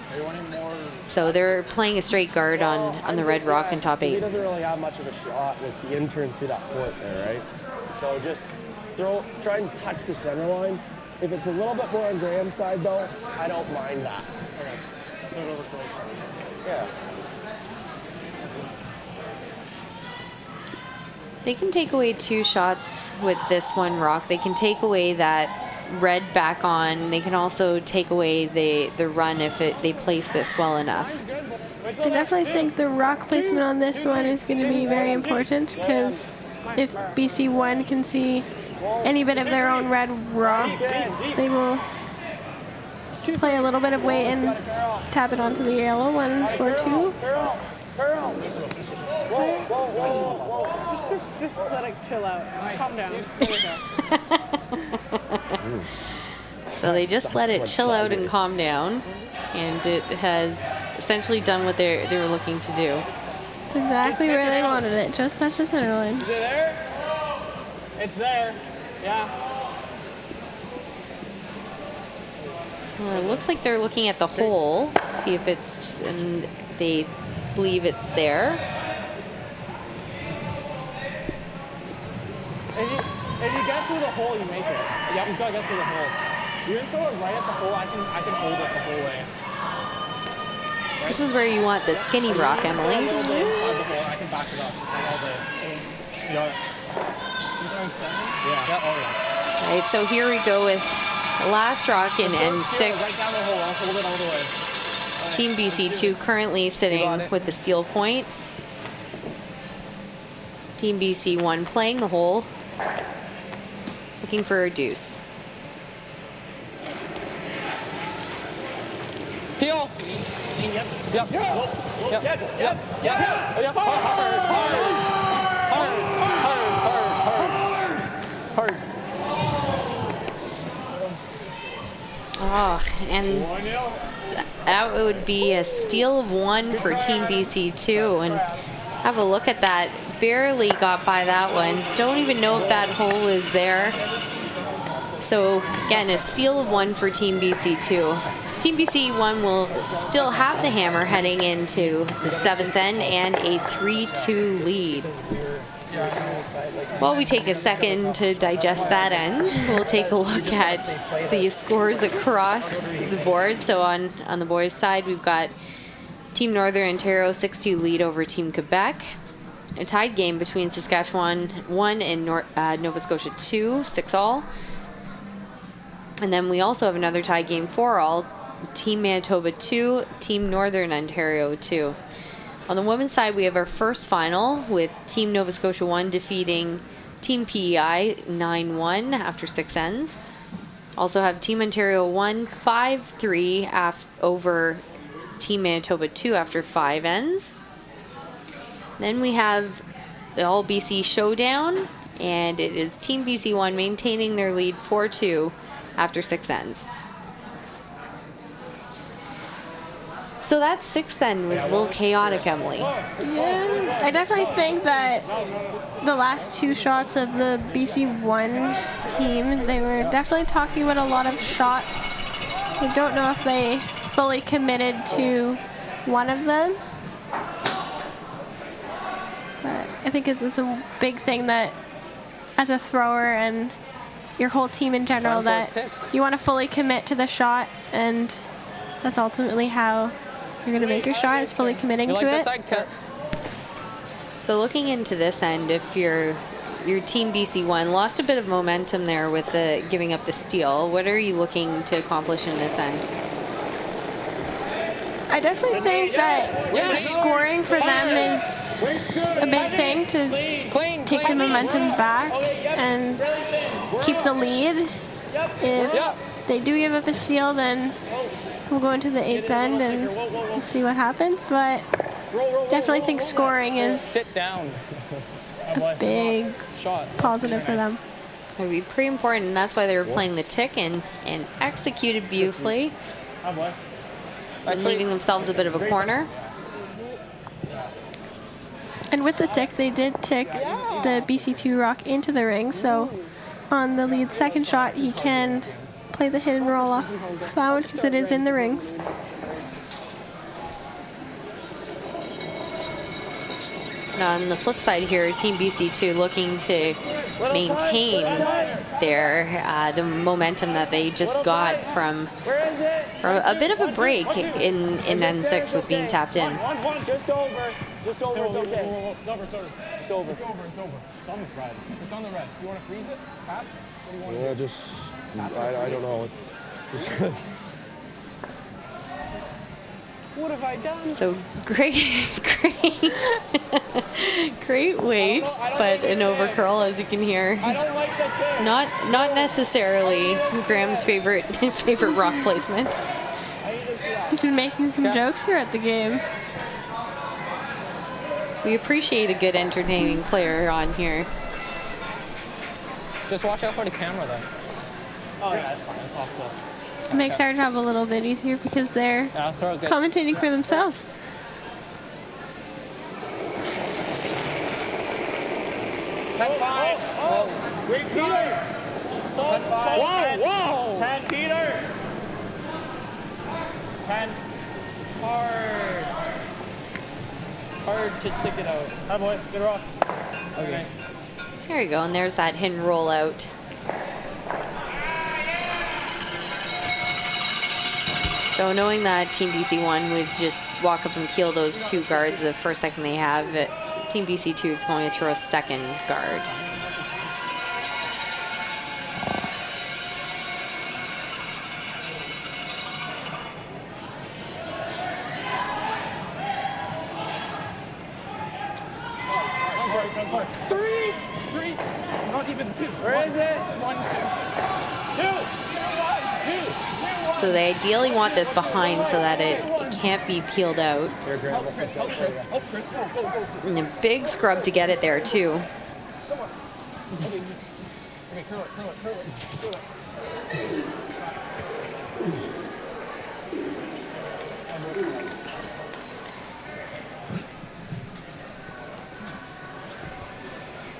So they're playing a straight guard on the red rock in top 8.
He doesn't really have much of a shot with the intern through that foot there, right? So just try and touch the center line. If it's a little bit more on Graham's side though, I don't mind that. Yeah.
They can take away 2 shots with this one rock. They can take away that red back on. They can also take away the run if they place this well enough.
I definitely think the rock placement on this one is going to be very important because if BC1 can see any bit of their own red rock, they will play a little bit of weight and tap it onto the yellow one and score 2.
Just let it chill out. Calm down.
So they just let it chill out and calm down, and it has essentially done what they were looking to do.
It's exactly where they wanted it. Just touch the center line.
Is it there?
It's there. Yeah.
Well, it looks like they're looking at the hole, see if it's, and they believe it's there.
If you get through the hole, you make it. Yeah, you gotta get through the hole. You can throw it right at the hole. I can hold it the whole way.
This is where you want the skinny rock,
A
Emily.
little bit inside the hole. I can back it up all day. You got it. You throwing 7? Yeah. Yeah. Oh yeah.
Right, so here we go with the last rock in
Right
N6.
down the hole. I'll hold it all the way.
Team BC2 currently sitting with the steel point. Team BC1 playing the hole, looking for a deuce.
Peel. Yep. Yep. Hard.
Oh, and that would be a steal of 1 for Team BC2. And have a look at that. Barely got by that one. Don't even know if that hole is there. So again, a steal of 1 for Team BC2. Team BC1 will still have the hammer heading into the 7th end and a 3-2 lead. While we take a second to digest that end, we'll take a look at the scores across the board. So on the boys' side, we've got Team Northern Ontario 6-2 lead over Team Quebec. A tied game between Saskatchewan 1 and Nova Scotia 2, 6-all. And then we also have another tied game 4-all. Team Manitoba 2, Team Northern Ontario 2. On the women's side, we have our first final with Team Nova Scotia 1 defeating Team PEI 9-1 after 6 ends. Also have Team Ontario 1 5-3 over Team Manitoba 2 after 5 ends. Then we have the All BC Showdown, and it is Team BC1 maintaining their lead 4-2 after 6 ends. So that 6th end was a little chaotic, Emily.
Yeah, I definitely think that the last 2 shots of the BC1 team, they were definitely talking about a lot of shots. I don't know if they fully committed to one of them. But I think it's a big thing that as a thrower and your whole team in general, that you want to fully commit to the shot, and that's ultimately how you're going to make your shot, is fully committing to it.
So looking into this end, if your Team BC1 lost a bit of momentum there with the giving up the steal, what are you looking to accomplish in this end?
I definitely think that scoring for them is a big thing to take the momentum back and keep the lead. If they do give up a steal, then we'll go into the 8th end and we'll see what happens. But definitely think scoring is a big positive for them.
It would be pretty important, and that's why they were playing the tick and executed beautifully. And leaving themselves a bit of a corner.
And with the tick, they did tick the BC2 rock into the ring, so on the lead second shot, he can play the hidden roll off that one because it is in the rings.
Now on the flip side here, Team BC2 looking to maintain their the momentum that they just got from a bit of a break in N6 with being tapped in.
Just over. Just over. It's okay. It's over. It's over. It's on the red. It's on the red. You want to freeze it? Tap? What do you want to do?
I don't know. It's just
What have I done?
So great weight, but an overcurl, as you can hear.
I don't like the thing.
Not necessarily Graham's favorite rock placement.
He's been making some jokes throughout the game.
We appreciate a good, entertaining player on here.
Just watch out for the camera, though.
Oh, yeah, it's fine. It's all cool.
It makes our job a little bit easier because they're
Throw it good.
commentating for themselves.
Wait, Peter! Whoa! 10, Peter! 10. Hard to stick it out. Hi, boy. Good rock. Okay.
There you go, and there's that hidden rollout. So knowing that Team BC1 would just walk up and kill those 2 guards the first second they have, Team BC2 is going to throw a second guard.
Three. Not even two.
Where is it?
1, 2. 2, 1, 2.
So they ideally want this behind so that it can't be peeled out.
Help Chris. Go.
And a big scrub to get it there too.
Okay, curl it.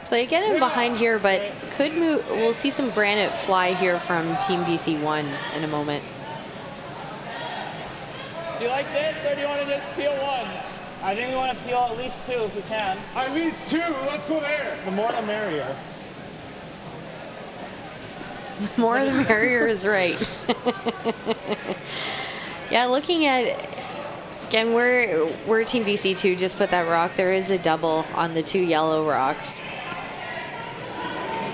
So they get him behind here, but could move. We'll see some granite fly here from Team BC1 in a moment.
Do you like this, or do you want to just peel one?
I think we want to peel at least 2 if we can.
At least 2. Let's go there.
The more the merrier.
The more the merrier is right. Yeah, looking at, again, we're Team BC2, just put that rock. There is a double on the 2 yellow rocks.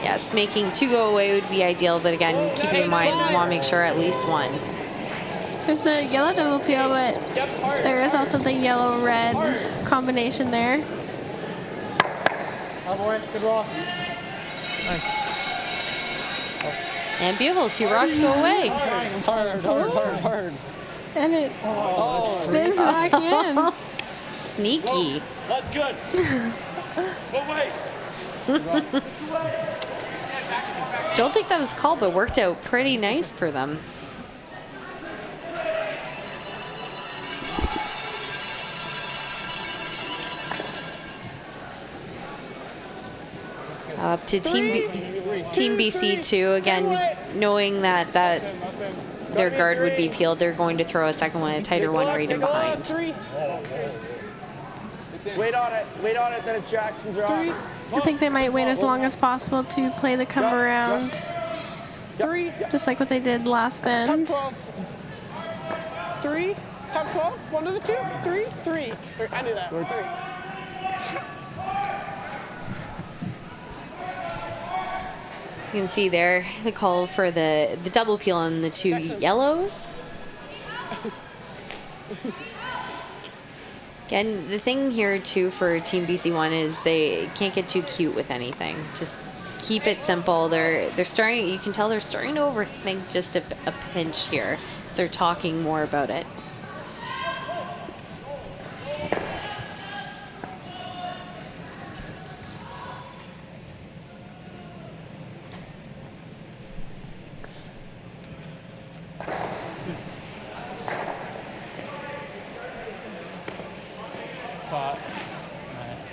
Yes, making 2 go away would be ideal, but again, keeping in mind, we want to make sure at least 1.
There's the yellow double peel, but there is also the yellow-red combination there.
Oh boy, good roll.
And beautiful, 2 rocks go away.
Hard.
And it spins back in.
Sneaky.
That's good. But wait.
Don't think that was called, but worked out pretty nice for them. Up to Team BC2 again, knowing that their guard would be peeled, they're going to throw a second one, a tighter one right in behind.
Wait on it, then it's Jackson's rock.
I think they might wait as long as possible to play the come around.
3.
Just like what they did last
Top
end.
12. 3. Top 12. 1 to the 2. 3. 3. I knew that. 3.
You can see there the call for the double peel on the 2 yellows. Again, the thing here too for Team BC1 is they can't get too cute with anything. Just keep it simple. They're starting. You can tell they're starting to overthink just a pinch here. They're talking more about it.
Nice.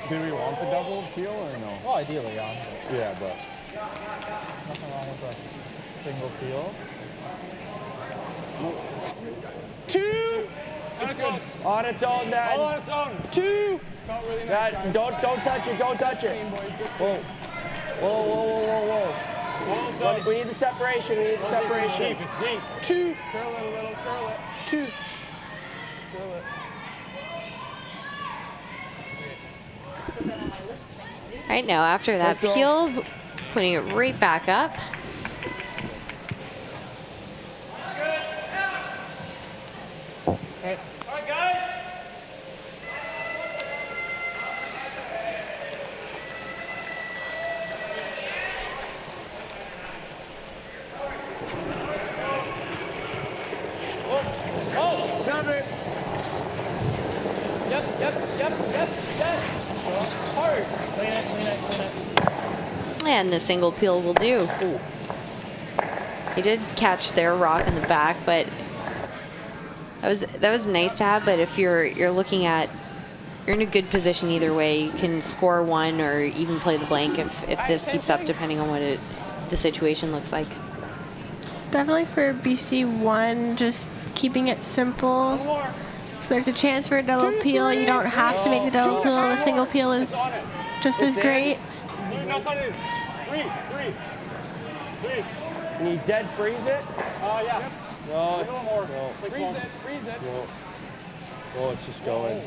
Do we want the double peel or no?
Well, ideally, yeah.
Yeah, but
Nothing wrong with a single peel.
2. On its own, Dad. On its own. 2. Dad, don't touch it. Don't touch it. Whoa. We need the separation.
It's deep.
2.
Curl it a little, curl it.
2.
Curl it.
Right now, after that peel, putting it right back up.
All right, guys.
Oh, 7.
Yep. Hard.
Clean it.
And the single peel will do. He did catch their rock in the back, but that was nice to have. But if you're looking at, you're in a good position either way. You can score 1 or even play the blank if this keeps up, depending on what the situation looks like.
Definitely for BC1, just keeping it simple. If there's a chance for a double peel, you don't have to make the double peel. The single peel is just as great.
Can you dead freeze it?
Yeah.
No.
Freeze it.
Oh, it's just going.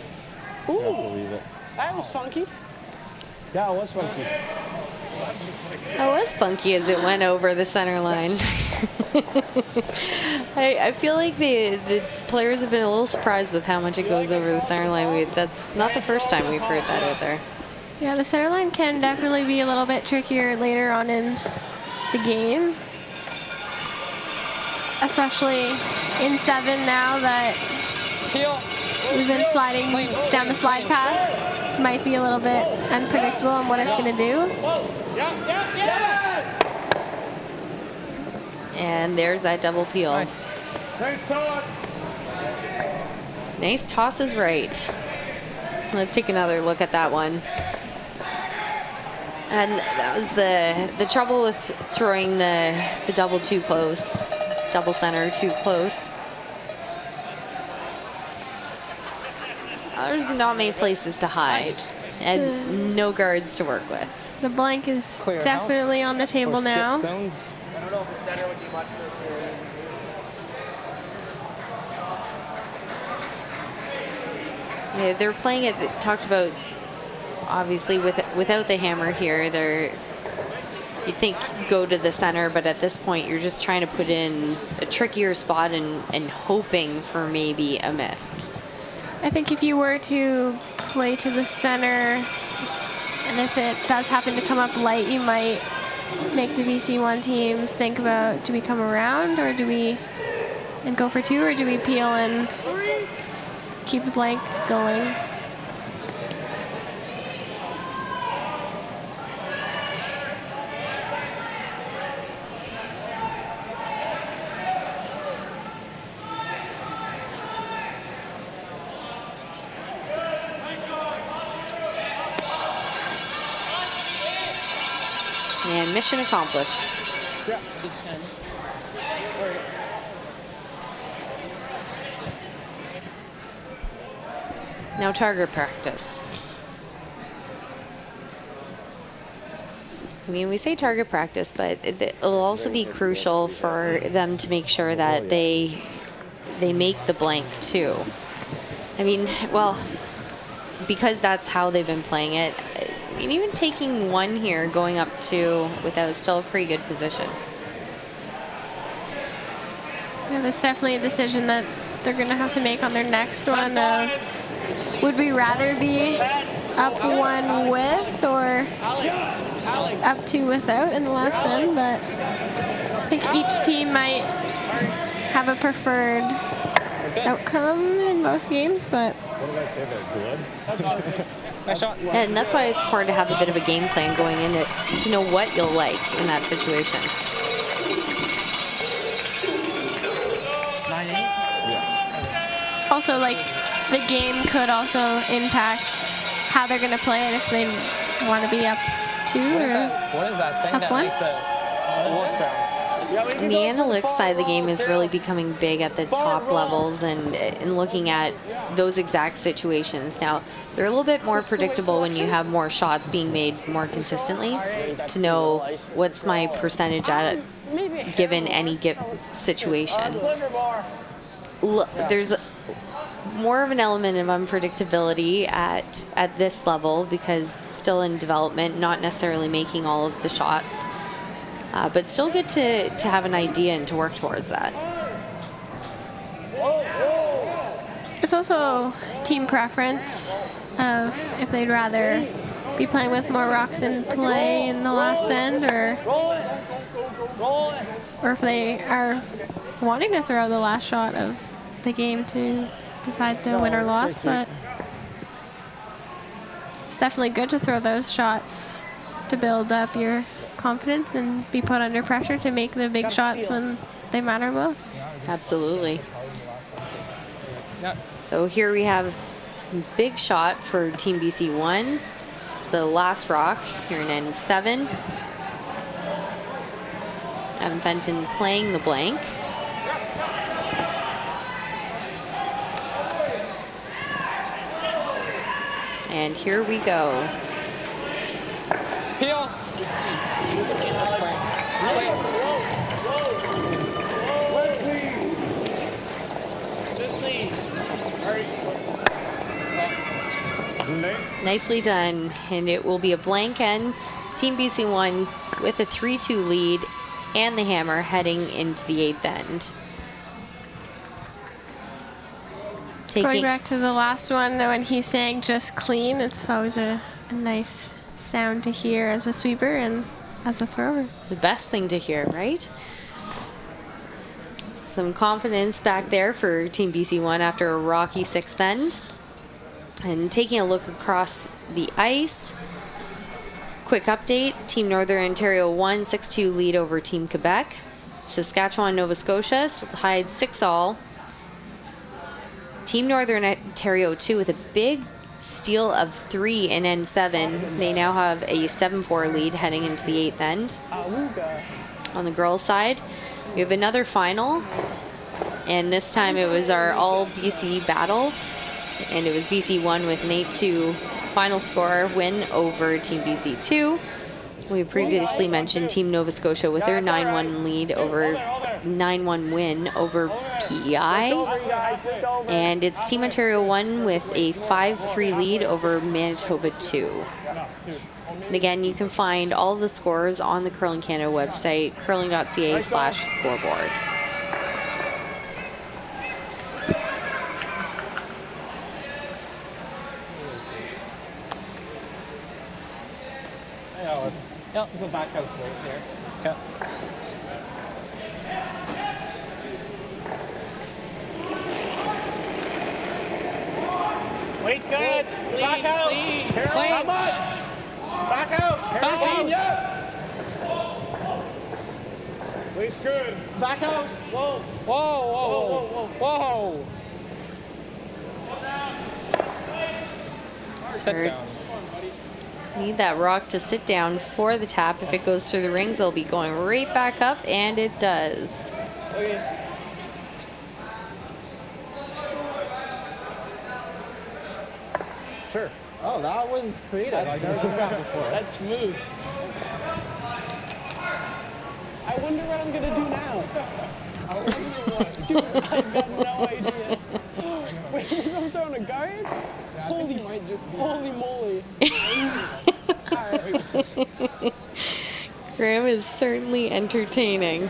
You have to leave it.
That was funky.
Yeah, it was funky.
That was funky as it went over the center line. I feel like the players have been a little surprised with how much it goes over the center line. That's not the first time we've heard that out there.
Yeah, the center line can definitely be a little bit trickier later on in the game. Especially in 7 now that we've been sliding down the slide path. Might be a little bit unpredictable on what it's going to do.
And there's that double peel. Nice toss is right. Let's take another look at that one. And that was the trouble with throwing the double too close, double center too close. There's not many places to hide and no guards to work with.
The blank is definitely on the table now.
I don't know if the center would be much for
Yeah, they're playing it, talked about, obviously, without the hammer here, you think go to the center, but at this point, you're just trying to put in a trickier spot and hoping for maybe a miss.
I think if you were to play to the center, and if it does happen to come up light, you might make the BC1 team think about, do we come around, or do we and go for 2, or do we peel and keep the blank going?
And mission accomplished.
Yeah, it's 10.
Now target practice. I mean, we say target practice, but it'll also be crucial for them to make sure that they make the blank too. I mean, well, because that's how they've been playing it. I mean, even taking 1 here, going up 2 without still a pretty good position.
Yeah, that's definitely a decision that they're going to have to make on their next one. Would we rather be up 1 with or up 2 without in the last end? But I think each team might have a preferred outcome in most games. But
Nice shot.
And that's why it's important to have a bit of a game plan going in it to know what you'll like in that situation.
9-8?
also, like, the game could also impact how they're going to play it if they want to be up 2 or
What is that thing
up
that
1.
makes the wolf sound?
The analytics side of the game is really becoming big at the top levels and looking at those exact situations. Now, they're a little bit more predictable when you have more shots being made more consistently to know what's my percentage at given any situation. There's more of an element of unpredictability at this level because still in development, not necessarily making all of the shots. But still good to have an idea and to work towards that.
It's also team preference of if they'd rather be playing with more rocks in play in the last end or if they are wanting to throw the last shot of the game to decide the win or loss. But it's definitely good to throw those shots to build up your confidence and be put under pressure to make the big shots when they matter most.
Absolutely. So here we have big shot for Team BC1. It's the last rock here in end 7. Evan Fenton playing the blank. And here we go.
Peel.
Nicely done, and it will be a blank end Team BC won with a 3-2 lead and the hammer heading into the 8th end.
Going back to the last one, when he's saying just clean, it's always a nice sound to hear as a sweeper and as a thrower.
The best thing to hear, right? Some confidence back there for Team BC1 after a rocky 6th end. And taking a look across the ice, quick update. Team Northern Ontario won 6-2 lead over Team Quebec. Saskatchewan, Nova Scotia still tied 6-all. Team Northern Ontario 2 with a big steal of 3 in N7. They now have a 7-4 lead heading into the 8th end. On the girls' side, we have another final, and this time it was our all BC battle, and it was BC 1 with an 8-2 final score win over Team BC 2. We previously mentioned Team Nova Scotia with their 9-1 lead over 9-1 win over PEI. And it's Team Ontario 1 with a 5-3 lead over Manitoba 2. And again, you can find all the scores on the Curling Canada website, curling.ca/scoreboard.
Yep. There's a back house right there.
Okay.
Weight's good. Back out.
Clean.
How much? Back out.
Back out.
Yep. Weight's good. Back house. Whoa.
Whoa, whoa,
Whoa,
whoa, whoa. Sit
Third.
down.
Need that rock to sit down for the tap. If it goes through the rings, it'll be going right back up, and it does.
Okay.
Sure. Oh, that was creative. I've never seen that before.
That's smooth. I wonder what I'm gonna do now. I wonder what. Dude, I've got no idea. Wait, I'm throwing a guard? Holy moly.
Graham is certainly entertaining.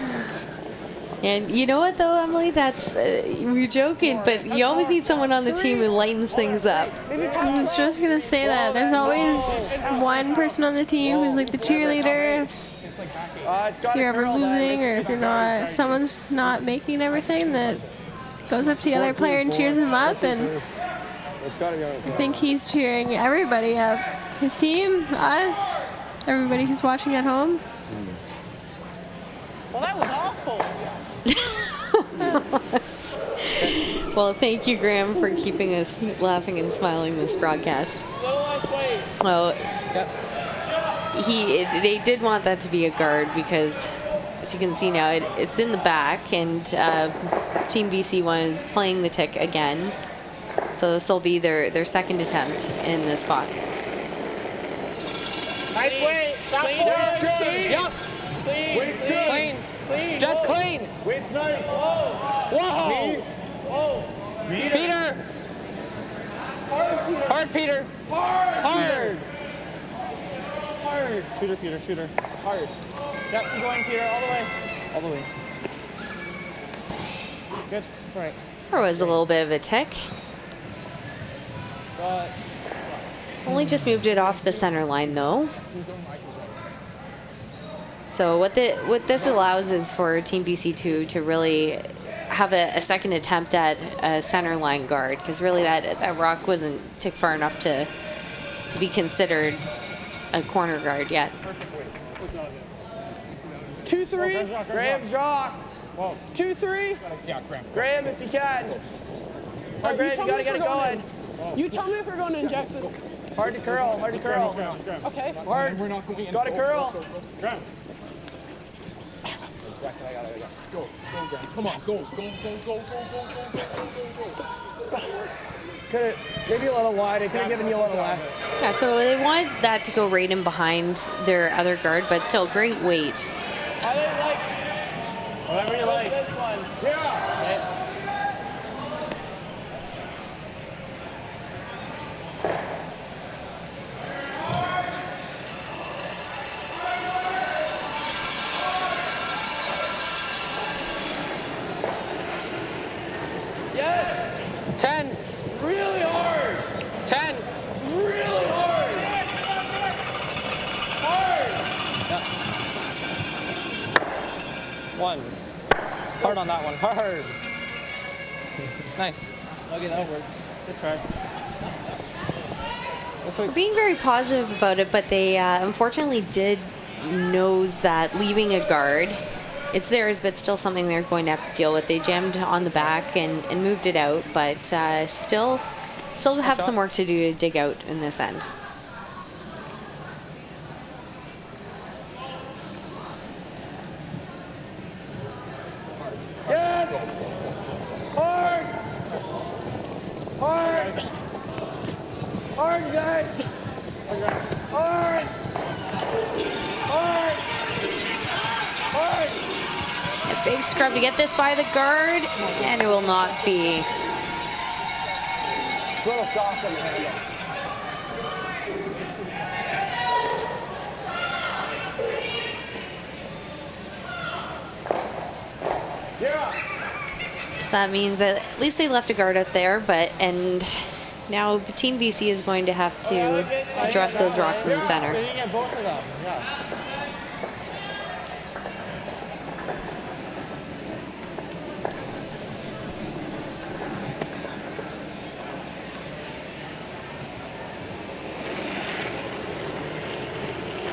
And you know what, though, Emily? That's we're joking, but you always need someone on the team who lightens things up.
I was just gonna say that there's always one person on the team who's like the cheerleader. If you're ever losing, or if you're not, if someone's not making everything, that goes up to the other player and cheers him up. And I think he's cheering everybody up. His team, us, everybody who's watching at home.
Well, that was awful.
Well, thank you, Graham, for keeping us laughing and smiling this broadcast.
Little less weight.
Oh, they did want that to be a guard because, as you can see now, it's in the back, and Team BC1 is playing the tick again. So this will be their second attempt in this spot.
Nice weight. Clean. Yep. Clean. Clean. Just clean.
Weight's nice.
Whoa.
Whoa.
Peter. Hard, Peter. Hard. Shooter. Hard. Yep, keep going, Peter. All the way. Good. All right.
There was a little bit of a tick. Only just moved it off the center line, though. So what this allows is for Team BC2 to really have a second attempt at a center line guard, because really that rock wasn't tick far enough to be considered a corner guard yet.
2-3.
Graham's rock.
2-3.
Yeah, Graham.
Graham, if you can. Oh, Graham, you gotta get it going.
You tell me if we're going to injections.
Hard to curl.
Okay.
Hard.
We're not going in.
Gotta curl.
Graham. Go, Graham. Come on, go.
Maybe a little wide. I could have given you a little left.
Yeah, so they wanted that to go right in behind their other guard, but still great weight.
I didn't like
Whatever you like.
this one.
Yeah.
10.
Really hard.
10.
Really hard. Hard.
1. Hard on that one. Hard. Nice.
Okay, that works.
Good try.
We're being very positive about it, but they unfortunately did nose that leaving a guard. It's theirs, but still something they're going to have to deal with. They jammed on the back and moved it out, but still have some work to do to dig out in this end.
Yes. Hard. Hard. Hard, guys. Hard. Hard. Hard.
A big scrub to get this by the guard, and it will not be.
Little soft on the handle. Yeah.
So that means that at least they left a guard out there, and now Team BC is going to have to address those rocks in the center.
So you get both of them. Yeah.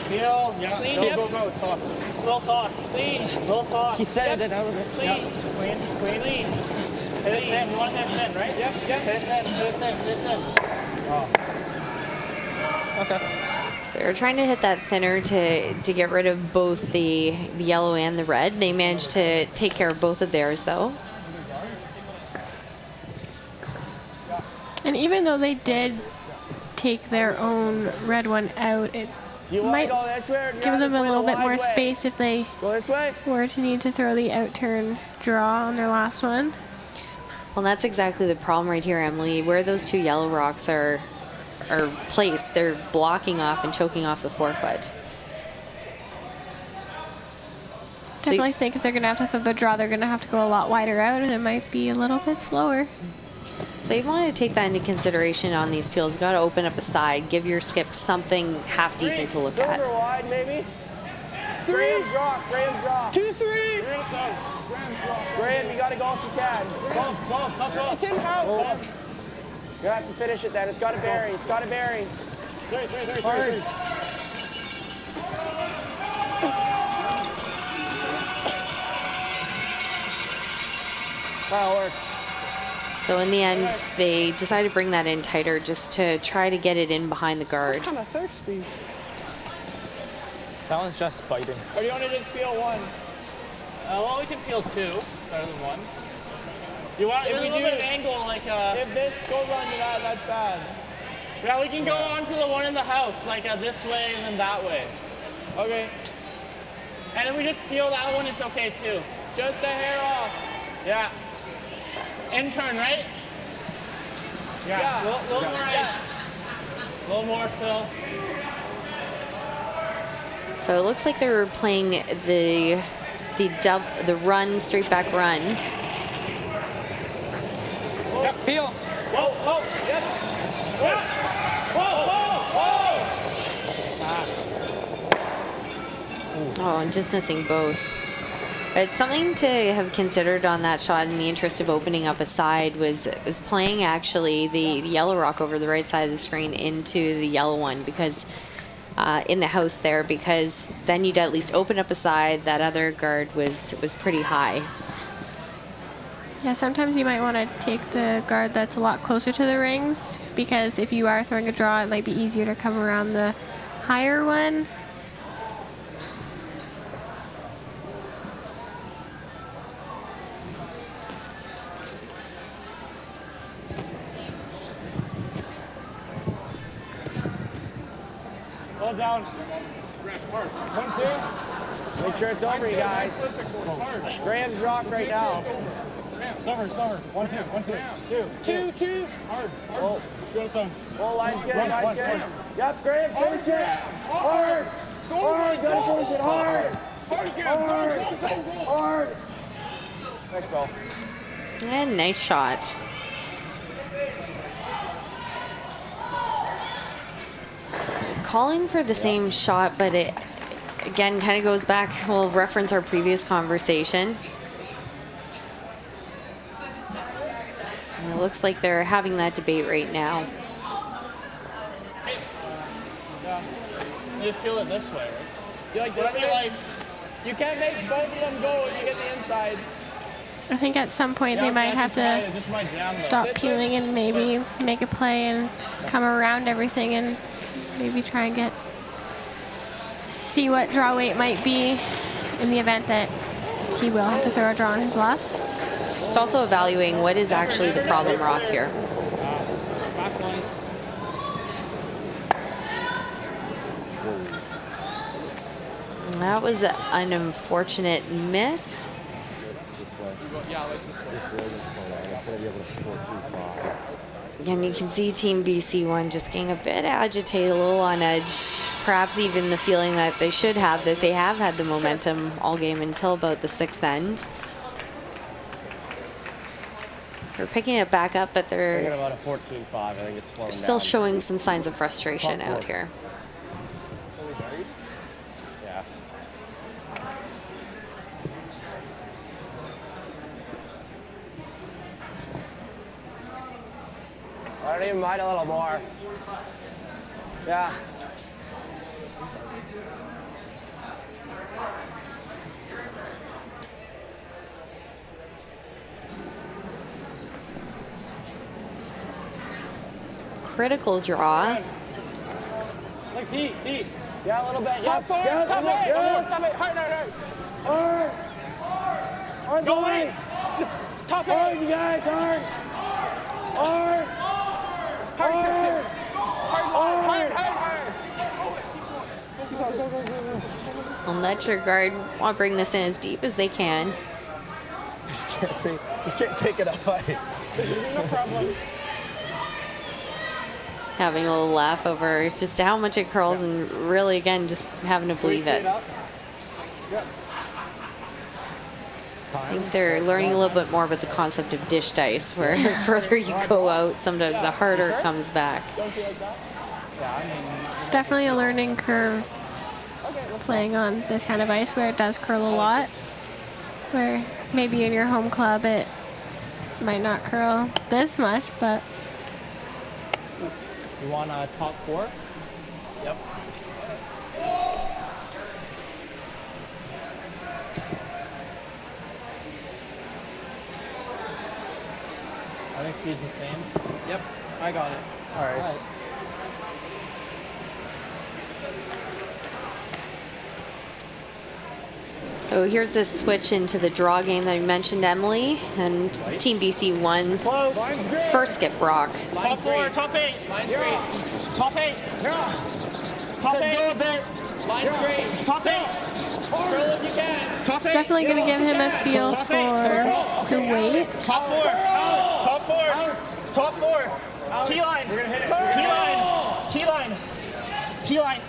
Feel, yeah,
Clean,
go,
yep.
go, go, soft.
Little soft. Clean.
Little soft.
He said it out of it.
Clean. Clean. Clean. Clean. Hit it thin. You want to hit it thin, right?
Yep, yep, hit that, hit that, hit that. Oh.
Okay.
So they're trying to hit that thinner to get rid of both the yellow and the red. They managed to take care of both of theirs, though.
And even though they did take their own red one out, it might give them a little bit more space if they
Go this way.
were to need to throw the out-turn draw on their last one.
Well, that's exactly the problem right here, Emily. Where those two yellow rocks are placed, they're blocking off and choking off the forefoot.
Definitely think if they're going to have to throw the draw, they're going to have to go a lot wider out, and it might be a little bit slower.
So you want to take that into consideration on these peels. You've got to open up a side, give your skip something half decent to look at.
Silver wide, maybe. Graham's drop, Graham's drop.
2, 3.
Graham, you gotta go if you can.
Go. It's in house.
You have to finish it then. It's gotta bury. It's gotta bury.
3.
Hard. That'll work.
So in the end, they decided to bring that in tighter just to try to get it in behind the guard.
Kind of thirsty.
That one's just biting.
Or do you want to just peel one?
Well, we can peel 2 better than 1. You want? If we do an angle like
If this goes onto that, that's bad.
yeah, we can go on to the one in the house like this way and then that way.
Okay.
And if we just peel that one, it's okay too.
Just a hair off.
Yeah. In turn, right?
Yeah.
A little more ice. A little more still.
So it looks like they were playing the run, straight back run.
Yep, peel.
Whoa, yep. Whoa.
Oh, and just missing both. It's something to have considered on that shot in the interest of opening up a side was playing actually the yellow rock over the right side of the screen into the yellow one because in the house there, because then you'd at least open up a side. That other guard was pretty high.
Yeah, sometimes you might want to take the guard that's a lot closer to the rings because if you are throwing a draw, it might be easier to come around the higher one.
Hold down.
1, 2. Make sure it's over, you guys. Graham's rock right now.
Summer. 1, 2. 2. Hard.
Oh,
Go, son.
oh, line's good, line's good. Yep, Graham, finish it. Hard. Hard, gotta finish it hard. Hard. Thanks, Paul.
And nice shot. calling for the same shot, but it again kind of goes back. We'll reference our previous conversation. And it looks like they're having that debate right now.
You feel it this way, right? You like this way? Like, you can't make both of them go if you get the inside.
I think at some point they might have to stop peeling and maybe make a play and come around everything and maybe try and see what draw weight might be in the event that he will have to throw a draw on his last.
Just also evaluating what is actually the problem rock here. That was an unfortunate miss. And you can see Team BC1 just getting a bit agitated, a little on edge. Perhaps even the feeling that they should have this. They have had the momentum all game until about the 6th end. They're picking it back up, but they're
about a 14-5. I think it's slowing
still
down.
showing some signs of frustration out here.
Yeah. I don't even mind a little more. Yeah.
Critical draw.
Like deep.
Yeah, a little bit.
Top four,
Yeah,
top eight. Hard.
Hard.
Go in. Top eight.
You guys, hard.
I'll let your guard want to bring this in as deep as they can.
Just can't take it up ice.
No problem.
Having a little laugh over just how much it curls and really, again, just having to believe it. I think they're learning a little bit more about the concept of dished ice, where the further you go out, sometimes the harder it comes back.
It's definitely a learning curve playing on this kind of ice where it does curl a lot. Where maybe in your home club it might not curl this much, but
You want a top 4?
Yep.
I think speed's the same.
Yep. I got it.
All right.
So here's this switch into the draw game that you mentioned, Emily, and Team BC1's first skip rock.
Top 4, top 8. Line's great. Top 8. Top 8. Line's great. Top 8. Curl if you can. Top 8.
it's definitely going to give him a feel for the weight.
Top 4. Top 4. Top 4. T-line. T-line. T-line. T-line.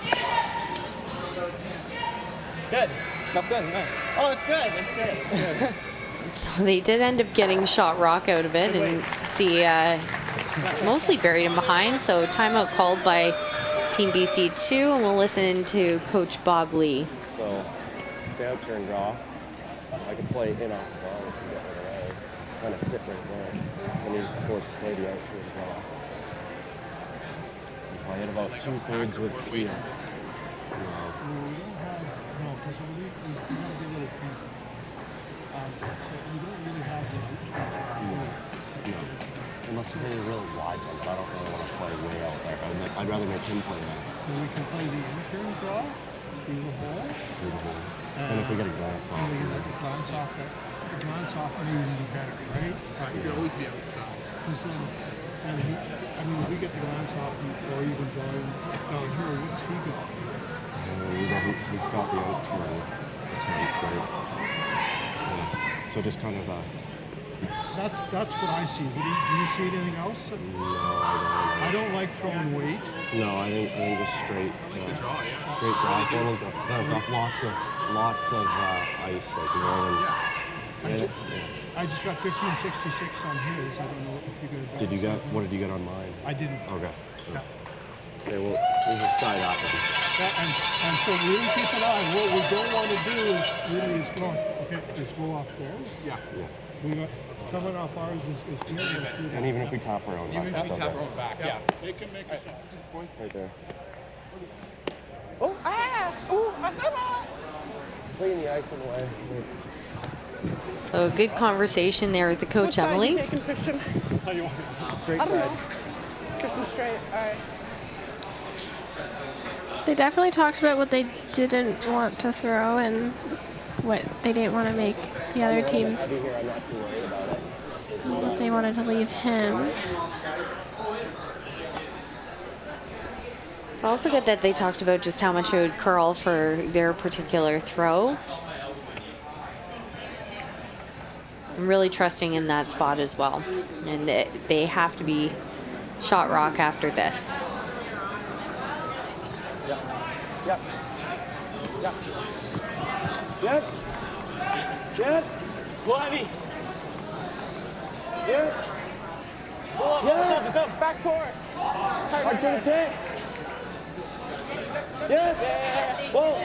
Good.
That's good, nice.
Oh, it's good. It's good.
So they did end up getting shot rock out of it, and see mostly buried him behind. So timeout called by Team BC2, and we'll listen to Coach Bob Lee.
So, stay out turn draw. I can play in off the ball if you get it away. Kind of sit right there. And he's forced to play the out turn draw. If I hit about 2/3 with feel. Unless you play a really wide one, but I don't really want to play way out there. I'd rather make him play that.
So we can play the in-turn draw through the hole.
And if we get a glance off.
And we can let the glance off. The glance off may even be better, right? You can always be outside. If we get the glance off or even drawing down here, what's he got?
He's got the out turn attempt, right? Yeah. So just kind of
That's what I see. Do you see anything else?
No, I
I don't like throwing weight.
don't. No, I think just straight draw. Straight draw. Glance off. Lots of ice, like more than.
I just got 1566 on his. I don't know if you could.
What did you get on mine?
I didn't.
Okay.
Yeah.
Okay, we'll just try that one.
And so really keep an eye. What we don't want to do really is go off theirs.
Yeah.
We got coming off ours is good.
And even if we tap our own back,
Even if
that's
we tap
okay.
our own back, yeah.
They can make a shot.
Right there.
Oh, I fell.
Clean the ice in the way.
So a good conversation there with the coach, Emily.
Taking Christian.
Straight
I don't know.
side.
Christian straight. All right.
They definitely talked about what they didn't want to throw and what they didn't want to make the other teams.
Heavy here, I'm not too worried about it.
But they wanted to leave him.
It's also good that they talked about just how much it would curl for their particular throw. I'm really trusting in that spot as well. And they have to be shot rock after this.
Yep. Yes. Yes. Go heavy. Yes. Yes. It's up. Back forward. Hard to the tank. Yes. Whoa.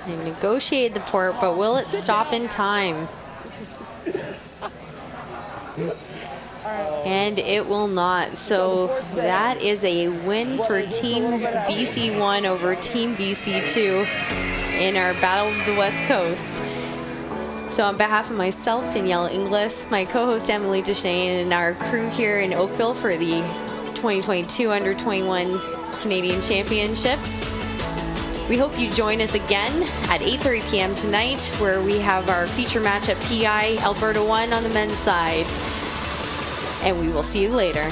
They negotiated the port, but will it stop in time? And it will not. So that is a win for Team BC1 over Team BC2 in our Battle of the West Coast. So on behalf of myself, Danielle Inglis, my co-host Emily Duchesne, and our crew here in Oakville for the 2022 Under-21 Canadian Championships, we hope you join us again at 8:30 p.m. tonight, where we have our feature match at PI Alberta 1 on the men's side. And we will see you later.